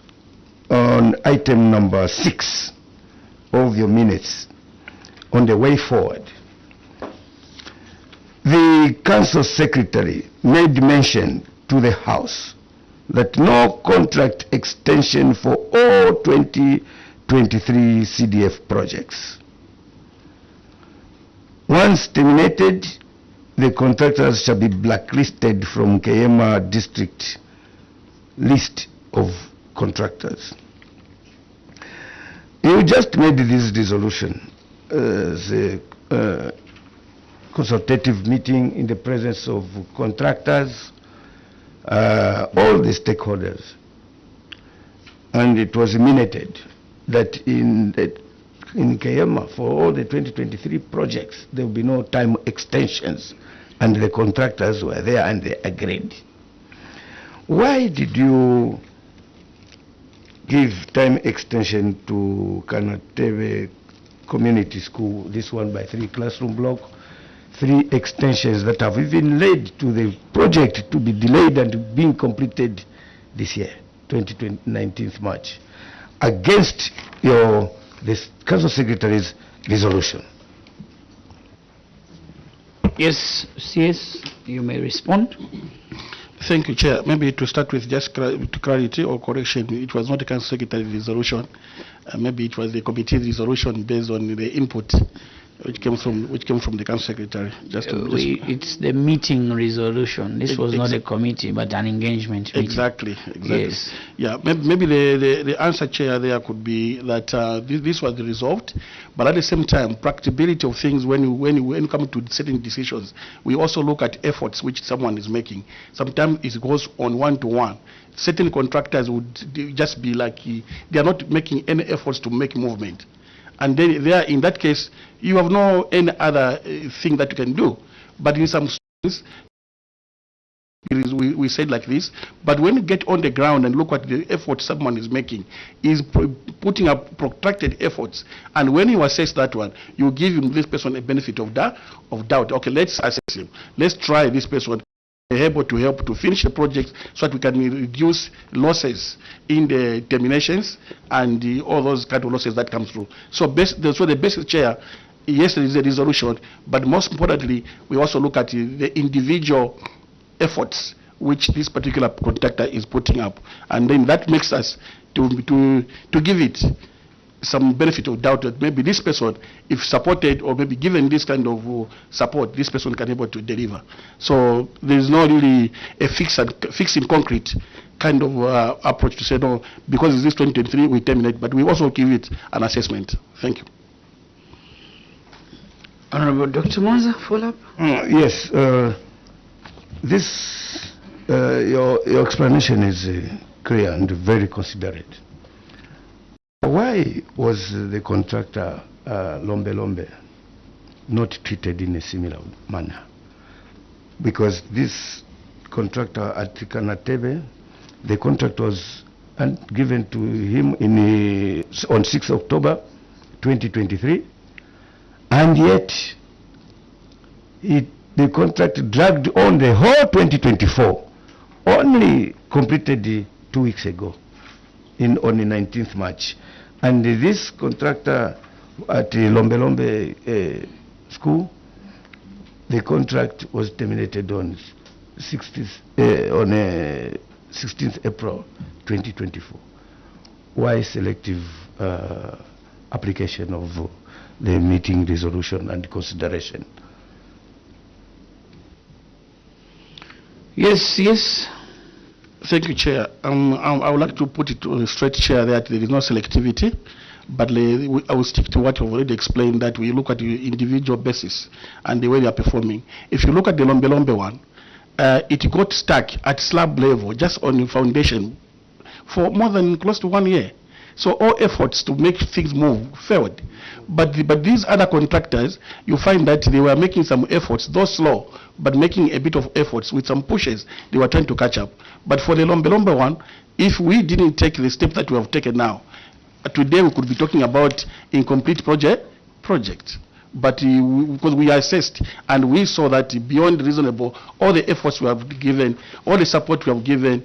on item number 6 of your minutes on the way forward, the Council Secretary made mention to the House that no contract extension for all 2023 CDF projects. Once terminated, the contractors shall be blacklisted from NKEYEMA district list of contractors. You just made this resolution as a consultative meeting in the presence of contractors, all the stakeholders, and it was minted that in NKEYEMA for all the 2023 projects there will be no time extensions, and the contractors were there and they agreed. Why did you give time extension to Kanatebe Community School, this 1x3 classroom block, 3 extensions that have even led to the project to be delayed and being completed this year, 19th March, against this Council Secretary's resolution? Yes, CS, you may respond. Thank you, Chair. Maybe to start with just clarity or correction, it was not the Council Secretary resolution. Maybe it was the committee resolution based on the input which came from the Council Secretary. It's the meeting resolution. This was not a committee, but an engagement meeting. Exactly. Yes. Yeah. Maybe the answer, Chair, there could be that this was resolved, but at the same time, practicability of things when you come to certain decisions, we also look at efforts which someone is making. Sometimes it goes on one-to-one. Certain contractors would just be like they are not making any efforts to make movement. And then there, in that case, you have no any other thing that you can do. But in some things, we said like this. But when you get on the ground and look at the effort someone is making, is putting up protracted efforts. And when you assess that one, you give him this person a benefit of doubt. Okay, let's assess him. Let's try this person able to help to finish the project so that we can reduce losses in the terminations and all those kind of losses that come through. So the basic, Chair, yes, there is a resolution, but most importantly, we also look at the individual efforts which this particular contractor is putting up, and then that makes us to give it some benefit of doubt that maybe this person, if supported or maybe given this kind of support, this person can be able to deliver. So there is not really a fix in concrete kind of approach to say, no, because it's this 2023, we terminate, but we also give it an assessment. Thank you. Honorable Dr. Monza, follow up? Yes, your explanation is clear and very considerate. Why was the contractor Lombe Lombe not treated in a similar manner? Because this contractor at Kanatebe, the contract was given to him on 6 October 2023, and yet the contract dragged on the whole 2024, only completed 2 weeks ago, on the 19th March. And this contractor at the Lombe Lombe school, the contract was terminated on 16th April 2024. Why selective application of the meeting resolution and consideration? Yes. Thank you, Chair. I would like to put it to the straight, Chair, that there is no selectivity, but I will stick to what I've already explained, that we look at the individual basis and the way they are performing. If you look at the Lombe Lombe one, it got stuck at slab level, just on the foundation, for more than close to 1 year. So all efforts to make things move failed. But these other contractors, you find that they were making some efforts, though slow, but making a bit of efforts with some pushes. They were trying to catch up. But for the Lombe Lombe one, if we didn't take the step that we have taken now, today we could be talking about incomplete project. But because we assessed and we saw that beyond reasonable, all the efforts we have given, all the support we have given,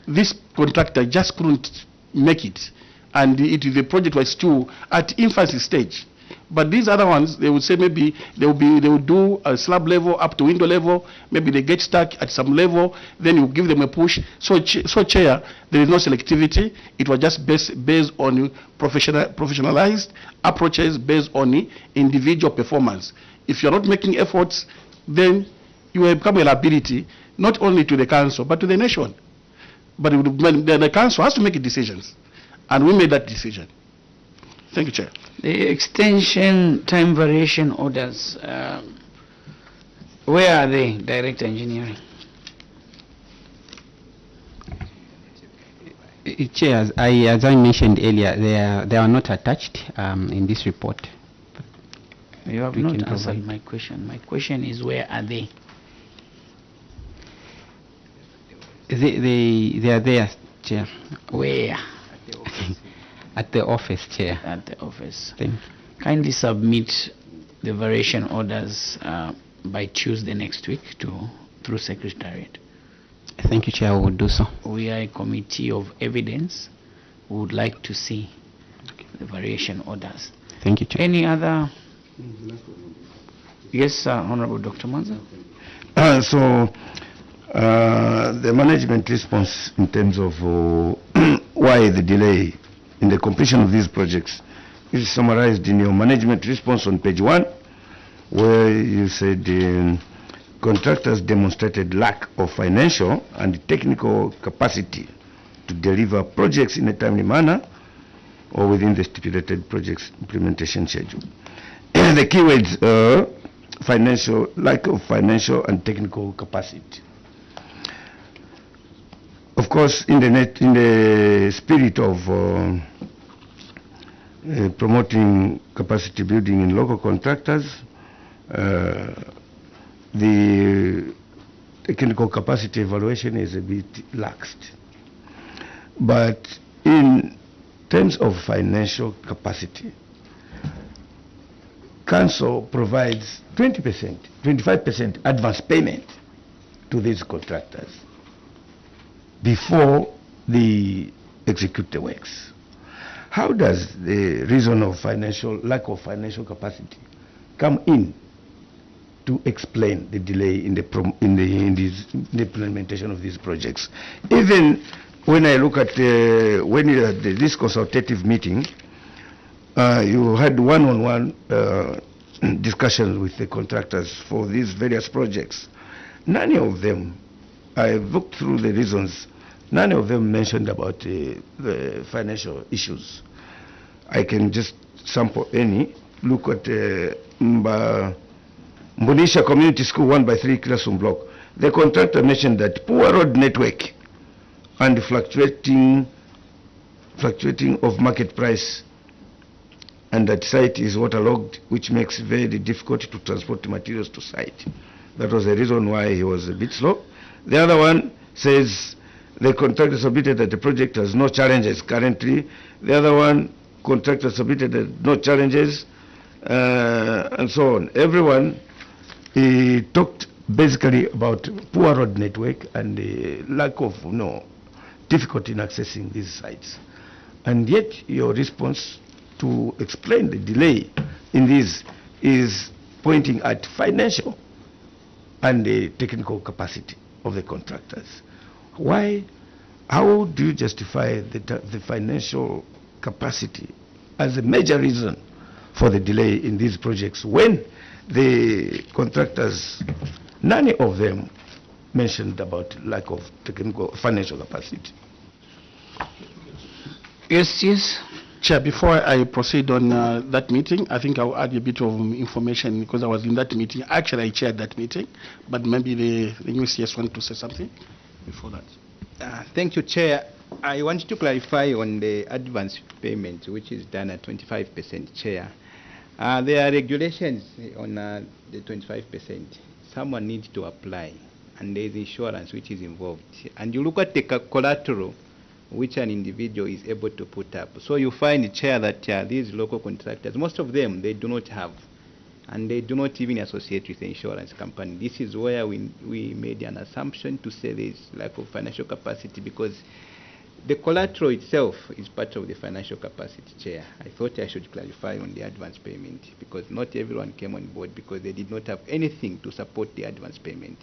this contractor just couldn't make it. And the project was still at infancy stage. But these other ones, they would say maybe they will do a slab level up to window level. Maybe they get stuck at some level. Then you give them a push. So Chair, there is no selectivity. It was just based on professionalized approaches based on the individual performance. If you're not making efforts, then you will become a liability not only to the council but to the nation. But the council has to make decisions, and we made that decision. Thank you, Chair. The extension time variation orders, where are they, Director Engineering? Chair, as I mentioned earlier, they are not attached in this report. You have not answered my question. My question is, where are they? They are there, Chair. Where? At the office, Chair. At the office. Thank you. Kindly submit the variation orders by Tuesday next week through Secretariat. Thank you, Chair. I will do so. We are a committee of evidence. We would like to see the variation orders. Thank you, Chair. Any other? Yes, Honorable Dr. Manza. The management response in terms of why the delay in the completion of these projects is summarized in your management response on page 1, where you said contractors demonstrated lack of financial and technical capacity to deliver projects in a timely manner or within the stipulated project's implementation schedule. The keywords are lack of financial and technical capacity. Of course, in the spirit of promoting capacity building in local contractors, the technical capacity evaluation is a bit laxed. But in terms of financial capacity, Council provides 20%, 25% advance payment to these contractors before they execute the works. How does the reason of lack of financial capacity come in to explain the delay in the implementation of these projects? Even when I look at this consultative meeting, you had one-on-one discussions with the contractors for these various projects. None of them, I looked through the reasons, none of them mentioned about the financial issues. I can just sample any. Look at Mbunisha Community School 1x3 classroom block. The contractor mentioned that poor road network and fluctuating of market price, and that site is waterlogged, which makes it very difficult to transport materials to site. That was the reason why he was a bit slow. The other one says the contractor submitted that the project has no challenges currently. The other one, contractor submitted that no challenges, and so on. Everyone talked basically about poor road network and the lack of difficulty in accessing these sites. And yet your response to explain the delay in this is pointing at financial and the technical capacity of the contractors. Why? How do you justify the financial capacity as a major reason for the delay in these projects when the contractors, none of them mentioned about lack of technical financial capacity? Yes. Chair, before I proceed on that meeting, I think I'll add a bit of information because I was in that meeting. Actually, I chaired that meeting, but maybe the new CS want to say something before that. Thank you, Chair. I want to clarify on the advance payment, which is done at 25%, Chair. There are regulations on the 25%. Someone needs to apply, and there is insurance which is involved. And you look at the collateral which an individual is able to put up. So you find, Chair, that these local contractors, most of them, they do not have, and they do not even associate with the insurance company. This is where we made an assumption to say there is lack of financial capacity, because the collateral itself is part of the financial capacity, Chair. I thought I should clarify on the advance payment, because not everyone came on board because they did not have anything to support the advance payment.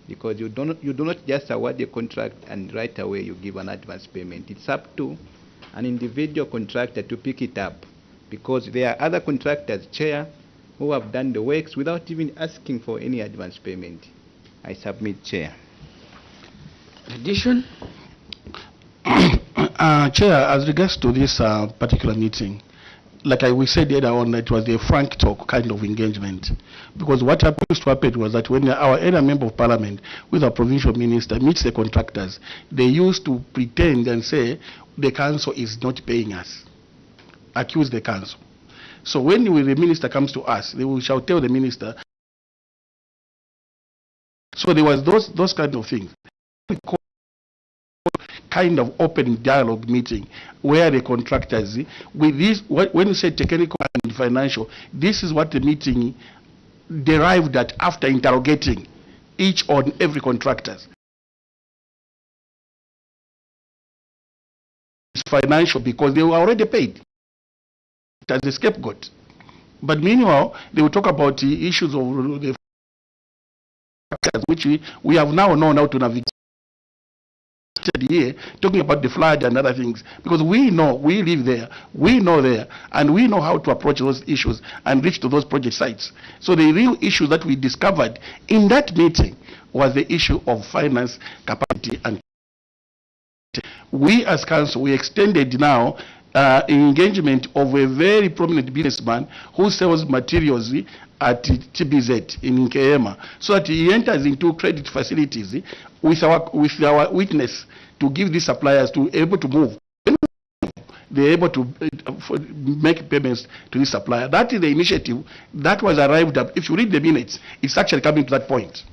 Because you do not just award the contract and right away you give an advance payment. It's up to an individual contractor to pick it up, because there are other contractors, Chair, who have done the works without even asking for any advance payment. I submit, Chair. Addition? Chair, as regards to this particular meeting, like we said earlier on, it was a frank talk kind of engagement. Because what used to happen was that when our area member of parliament with our provincial minister meets the contractors, they used to pretend and say the council is not paying us, accuse the council. So when the minister comes to us, they shall tell the minister. So there was those kind of things. Kind of open dialogue meeting where the contractors, with this, when you say technical and financial, this is what the meeting derived at after interrogating each and every contractor. It's financial because they were already paid as a scapegoat. But meanwhile, they will talk about the issues of the which we have now known how to navigate here, talking about the flood and other things, because we know, we live there, we know there, and we know how to approach those issues and reach to those project sites. So the real issue that we discovered in that meeting was the issue of finance capacity. And we as council, we extended now engagement of a very prominent businessman who sells materials at TBZ in NKEYEMA, so that he enters into credit facilities with our witness to give these suppliers to able to move. They're able to make payments to this supplier. That is the initiative that was arrived at. If you read the minutes, it's actually coming to that point.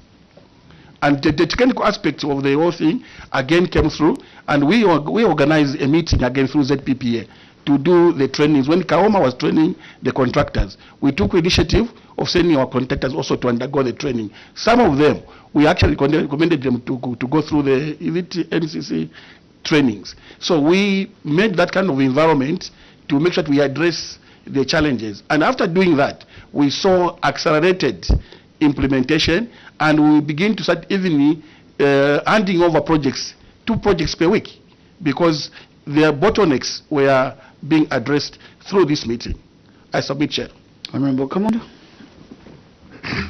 And the technical aspects of the whole thing again came through, and we organized a meeting again through ZPPA to do the trainings. When Kaoma was training the contractors, we took initiative of sending our contractors also to undergo the training. Some of them, we actually recommended them to go through the NCC trainings. So we made that kind of environment to make sure that we address the challenges. And after doing that, we saw accelerated implementation, and we begin to start even handing over projects, 2 projects per week, because their bottlenecks were being addressed through this meeting. I submit, Chair. Honorable Commander.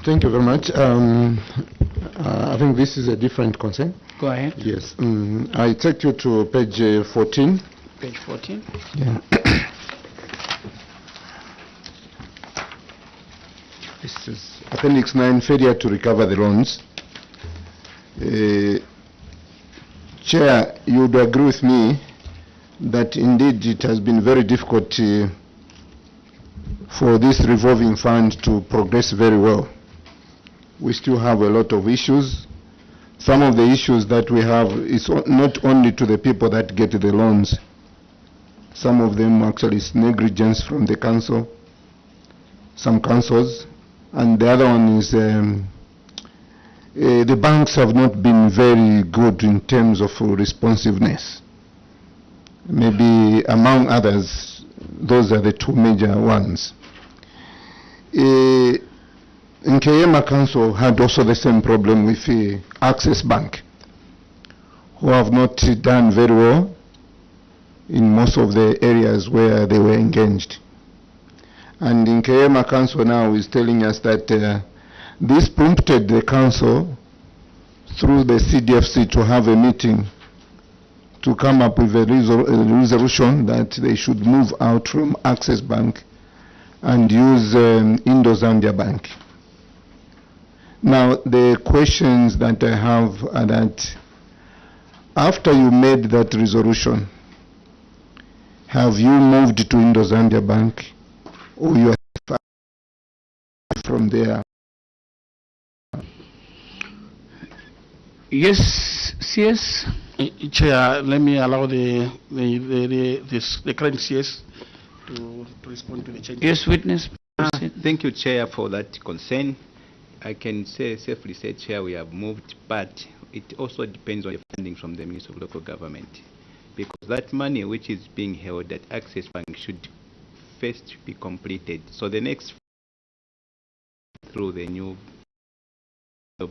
Thank you very much. I think this is a different concern. Go ahead. Yes. I take you to page 14. Page 14. Yeah. This is Appendix 9, failure to recover the loans. Chair, you would agree with me that indeed it has been very difficult for this revolving fund to progress very well. We still have a lot of issues. Some of the issues that we have is not only to the people that get the loans. Some of them actually is negligence from the council, some councils, and the other one is the banks have not been very good in terms of responsiveness. Maybe among others, those are the two major ones. NKEYEMA Council had also the same problem with Access Bank, who have not done very well in most of the areas where they were engaged. And NKEYEMA Council now is telling us that this prompted the council through the CDFC to have a meeting to come up with a resolution that they should move out from Access Bank and use Indo-Zambia Bank. Now, the questions that I have are that after you made that resolution, have you moved to Indo-Zambia Bank, or you are from there? Yes, CS. Chair, let me allow the current CS to respond to the change. Yes, witness. Thank you, Chair, for that concern. I can safely say, Chair, we have moved, but it also depends on the funding from the Ministry of Local Government, because that money which is being held at Access Bank should first be completed. So the next through the new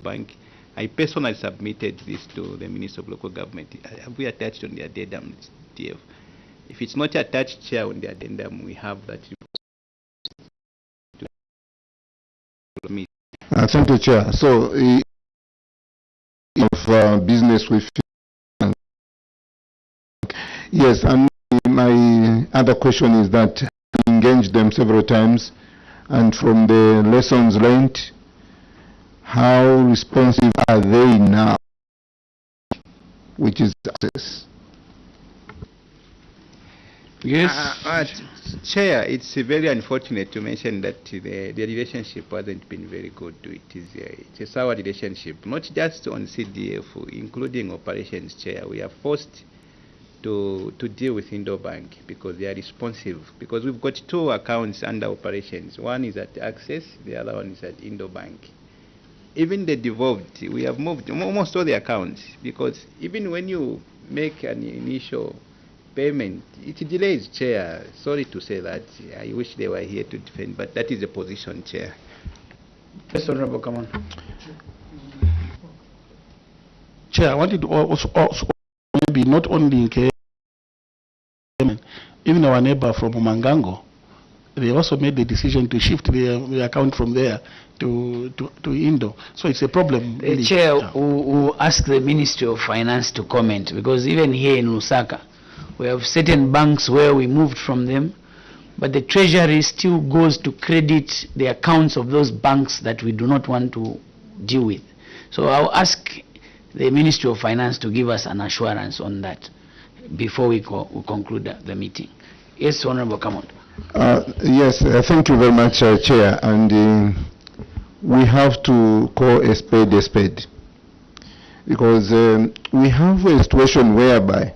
bank, I personally submitted this to the Ministry of Local Government. Have we attached on the addendum, DF? If it's not attached, Chair, on the addendum, we have that. Thank you, Chair. So, of business with yes, and my other question is that we engaged them several times, and from the lessons learned, how responsive are they now, which is access? Yes. Chair, it's very unfortunate to mention that the relationship hasn't been very good. It's a sour relationship, not just on CDF, including operations, Chair. We are forced to deal with Indo Bank because they are responsive. Because we've got two accounts under operations. One is at Access, the other one is at Indo Bank. Even the devolved, we have moved almost all the accounts, because even when you make an initial payment, it delays, Chair. Sorry to say that. I wish they were here to defend, but that is the position, Chair. Yes, Honorable, come on. Chair, I wanted to also maybe not only in NKEYEMA, even our neighbor from Mangango, they also made the decision to shift the account from there to Indo. So it's a problem. The Chair will ask the Ministry of Finance to comment, because even here in Lusaka, we have certain banks where we moved from them, but the Treasury still goes to credit the accounts of those banks that we do not want to deal with. So I'll ask the Ministry of Finance to give us an assurance on that before we conclude the meeting. Yes, Honorable, come on. Yes, thank you very much, Chair. And we have to call a spade, because we have a situation whereby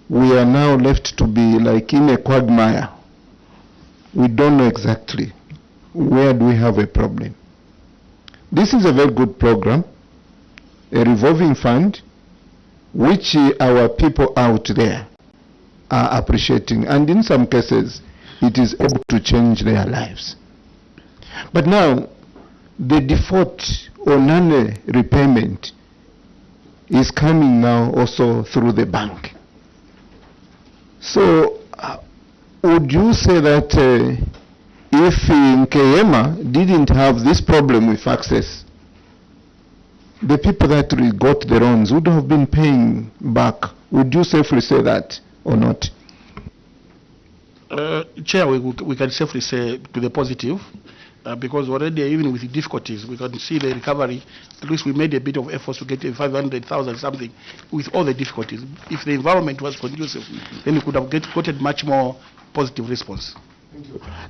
we are now left to be like in a quagmire. We don't know exactly where do we have a problem. This is a very good program, a revolving fund, which our people out there are appreciating, and in some cases it is able to change their lives. But now the default or non-repayment is coming now also through the bank. So would you say that if NKEYEMA didn't have this problem with access, the people that got the loans would have been paying back. Would you safely say that or not? Chair, we can safely say to the positive, because already even with the difficulties, we can see the recovery. At least we made a bit of efforts to get 500,000 something with all the difficulties. If the environment was conducive, then we could have gotten much more positive response.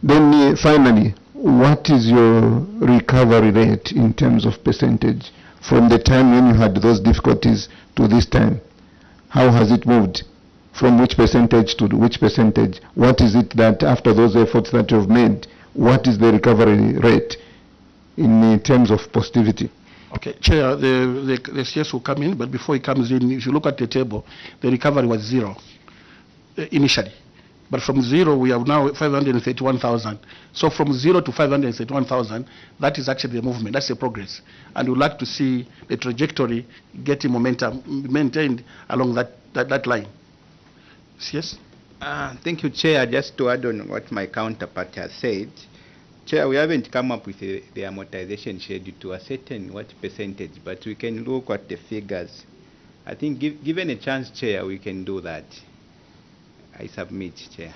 Then finally, what is your recovery rate in terms of percentage from the time when you had those difficulties to this time? How has it moved? From which percentage to which percentage? What is it that after those efforts that you've made, what is the recovery rate in terms of positivity? Okay, Chair, the CS will come in, but before he comes in, if you look at the table, the recovery was 0 initially. But from 0, we have now 531,000. So from 0 to 531,000, that is actually the movement. That's the progress. And we'd like to see the trajectory getting momentum maintained along that line. Yes? Thank you, Chair. Just to add on what my counterpart has said, Chair, we haven't come up with the amortization schedule to a certain what percentage, but we can look at the figures. I think given a chance, Chair, we can do that. I submit, Chair.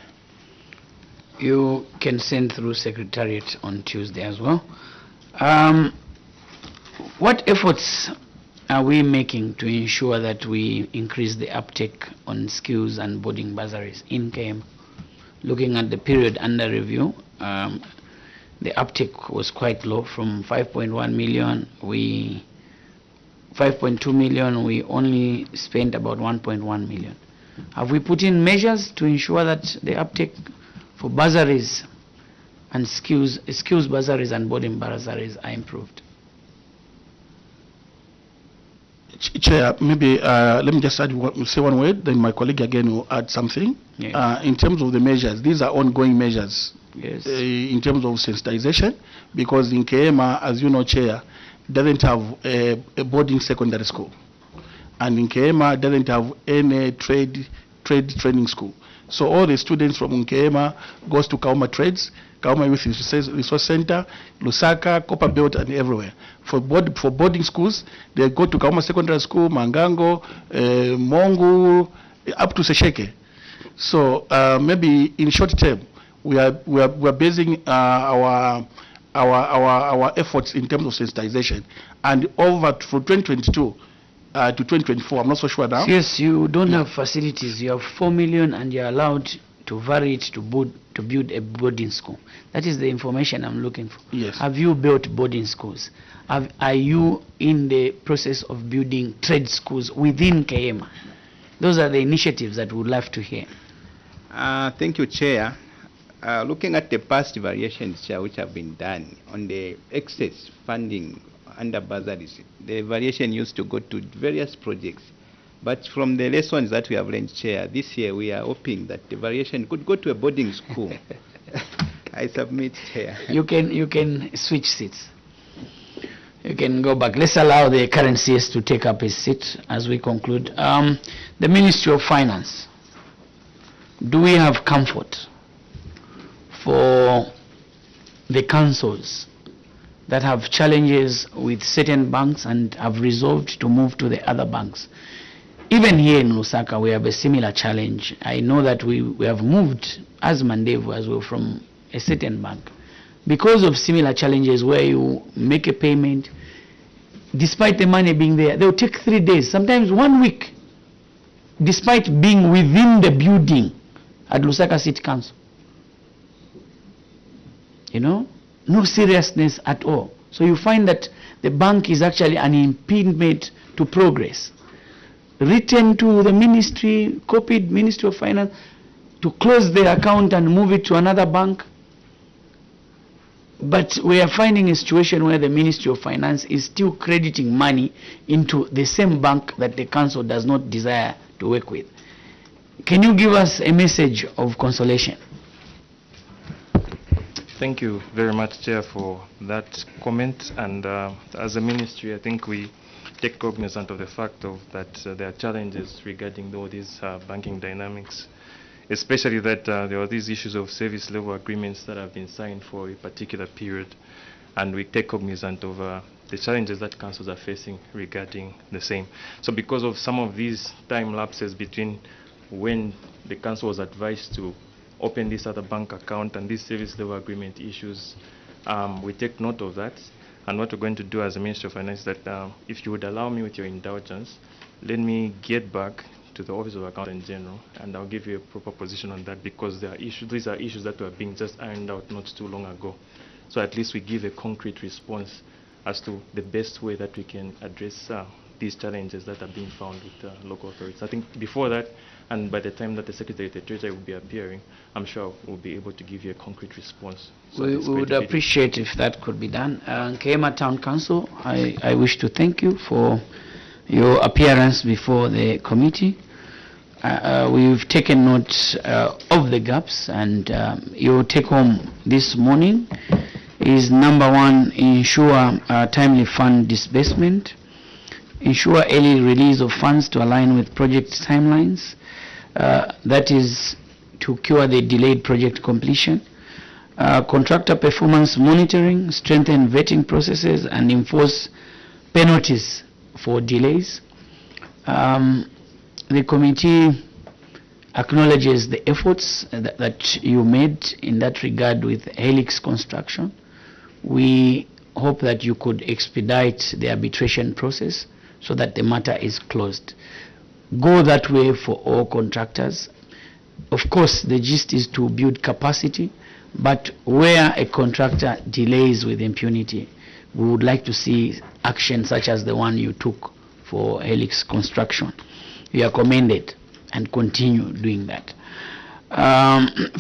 You can send through Secretariat on Tuesday as well. What efforts are we making to ensure that we increase the uptake on skills and boarding bursaries in KEYEMA? Looking at the period under review, the uptake was quite low. From 5.1 million, 5.2 million, we only spent about 1.1 million. Have we put in measures to ensure that the uptake for bursaries and skills bursaries and boarding bursaries are improved? Chair, maybe let me just say one word, then my colleague again will add something. Yes. In terms of the measures, these are ongoing measures. Yes. In terms of sensitization, because in KEYEMA, as you know, Chair, doesn't have a boarding secondary school. And in KEYEMA doesn't have any trade training school. So all the students from NKEYEMA goes to Kauma Trades, Kauma Youth Resource Center, Lusaka, Copper Belt, and everywhere. For boarding schools, they go to Kauma Secondary School, Mangango, Mongu, up to Sesheke. So maybe in short term, we are basing our efforts in terms of sensitization, and over for 2022 to 2024. I'm not so sure now. Yes, you don't have facilities. You have 4 million, and you're allowed to vary it to build a boarding school. That is the information I'm looking for. Yes. Have you built boarding schools? Are you in the process of building trade schools within KEYEMA? Those are the initiatives that we would love to hear. Thank you, Chair. Looking at the past variations, Chair, which have been done on the excess funding under bursaries, the variation used to go to various projects. But from the lessons that we have learned, Chair, this year we are hoping that the variation could go to a boarding school. I submit, Chair. You can switch seats. You can go back. Let's allow the current CS to take up his seat as we conclude. The Ministry of Finance, do we have comfort for the councils that have challenges with certain banks and have resolved to move to the other banks? Even here in Lusaka, we have a similar challenge. I know that we have moved as Mandevu as well from a certain bank because of similar challenges where you make a payment, despite the money being there, they'll take 3 days, sometimes 1 week, despite being within the building at Lusaka City Council. You know, no seriousness at all. So you find that the bank is actually an impediment to progress. Written to the ministry, copied Ministry of Finance to close the account and move it to another bank. But we are finding a situation where the Ministry of Finance is still crediting money into the same bank that the council does not desire to work with. Can you give us a message of consolation? Thank you very much, Chair, for that comment. And as a ministry, I think we take cognizance of the fact that there are challenges regarding all these banking dynamics, especially that there are these issues of service level agreements that have been signed for a particular period. And we take cognizance of the challenges that councils are facing regarding the same. So because of some of these time lapses between when the council was advised to open this other bank account and these service level agreement issues, we take note of that. And what we're going to do as a Ministry of Finance is that if you would allow me with your indulgence, let me get back to the Office of Accountant General and I'll give you a proper position on that, because there are issues, these are issues that were being just ironed out not too long ago. So at least we give a concrete response as to the best way that we can address these challenges that are being found with local authorities. I think before that, and by the time that the Secretary of the Treasury will be appearing, I'm sure we'll be able to give you a concrete response. So we would appreciate if that could be done. NKEYEMA Town Council, I wish to thank you for your appearance before the committee. We've taken note of the gaps, and your take home this morning is number one, ensure timely fund disbursement, ensure early release of funds to align with project timelines, that is to cure the delayed project completion, contractor performance monitoring, strengthen vetting processes and enforce penalties for delays. The committee acknowledges the efforts that you made in that regard with Helix Construction. We hope that you could expedite the arbitration process so that the matter is closed. Go that way for all contractors. Of course, the gist is to build capacity, but where a contractor delays with impunity, we would like to see action such as the one you took for Helix Construction. You are commended and continue doing that.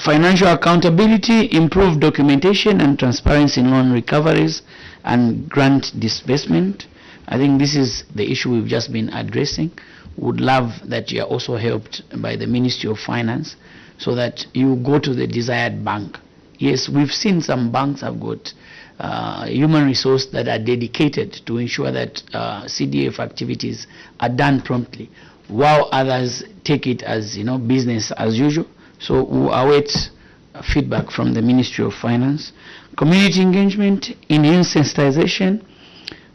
Financial accountability, improve documentation and transparency in loan recoveries and grant disbursement. I think this is the issue we've just been addressing. Would love that you are also helped by the Ministry of Finance so that you go to the desired bank. Yes, we've seen some banks have got human resource that are dedicated to ensure that CDF activities are done promptly, while others take it as business as usual. So we await feedback from the Ministry of Finance. Community engagement, enhance sensitization,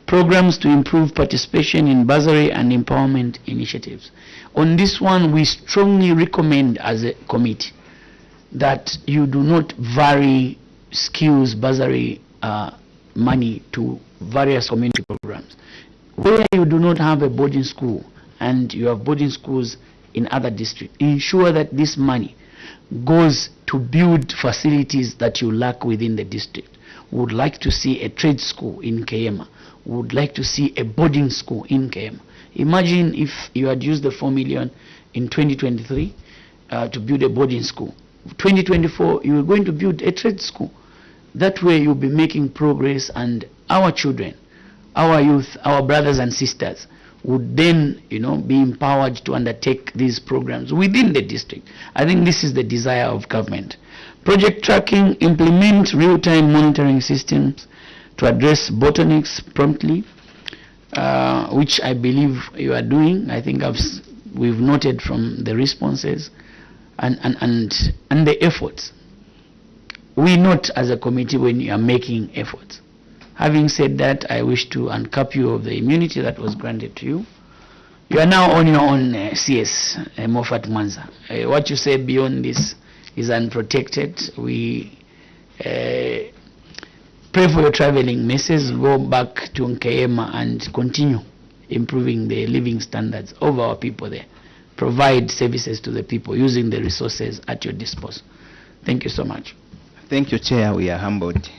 programs to improve participation in bursary and empowerment initiatives. On this one, we strongly recommend as a committee that you do not vary skills bursary money to various community programs. Where you do not have a boarding school and you have boarding schools in other districts, ensure that this money goes to build facilities that you lack within the district. We would like to see a trade school in NKEYEMA. We would like to see a boarding school in NKEYEMA. Imagine if you had used the 4 million in 2023 to build a boarding school. 2024, you are going to build a trade school. That way you'll be making progress, and our children, our youth, our brothers and sisters would then be empowered to undertake these programs within the district. I think this is the desire of government. Project tracking, implement real-time monitoring systems to address bottlenecks promptly, which I believe you are doing. I think we've noted from the responses and the efforts. We note as a committee when you are making efforts. Having said that, I wish to uncap you of the immunity that was granted to you. You are now on your own CS, Moffat Mwanza. What you say beyond this is unprotected. We pray for your traveling messes. Go back to NKEYEMA and continue improving the living standards of our people there. Provide services to the people using the resources at your disposal. Thank you so much. Thank you, Chair. We are humbled.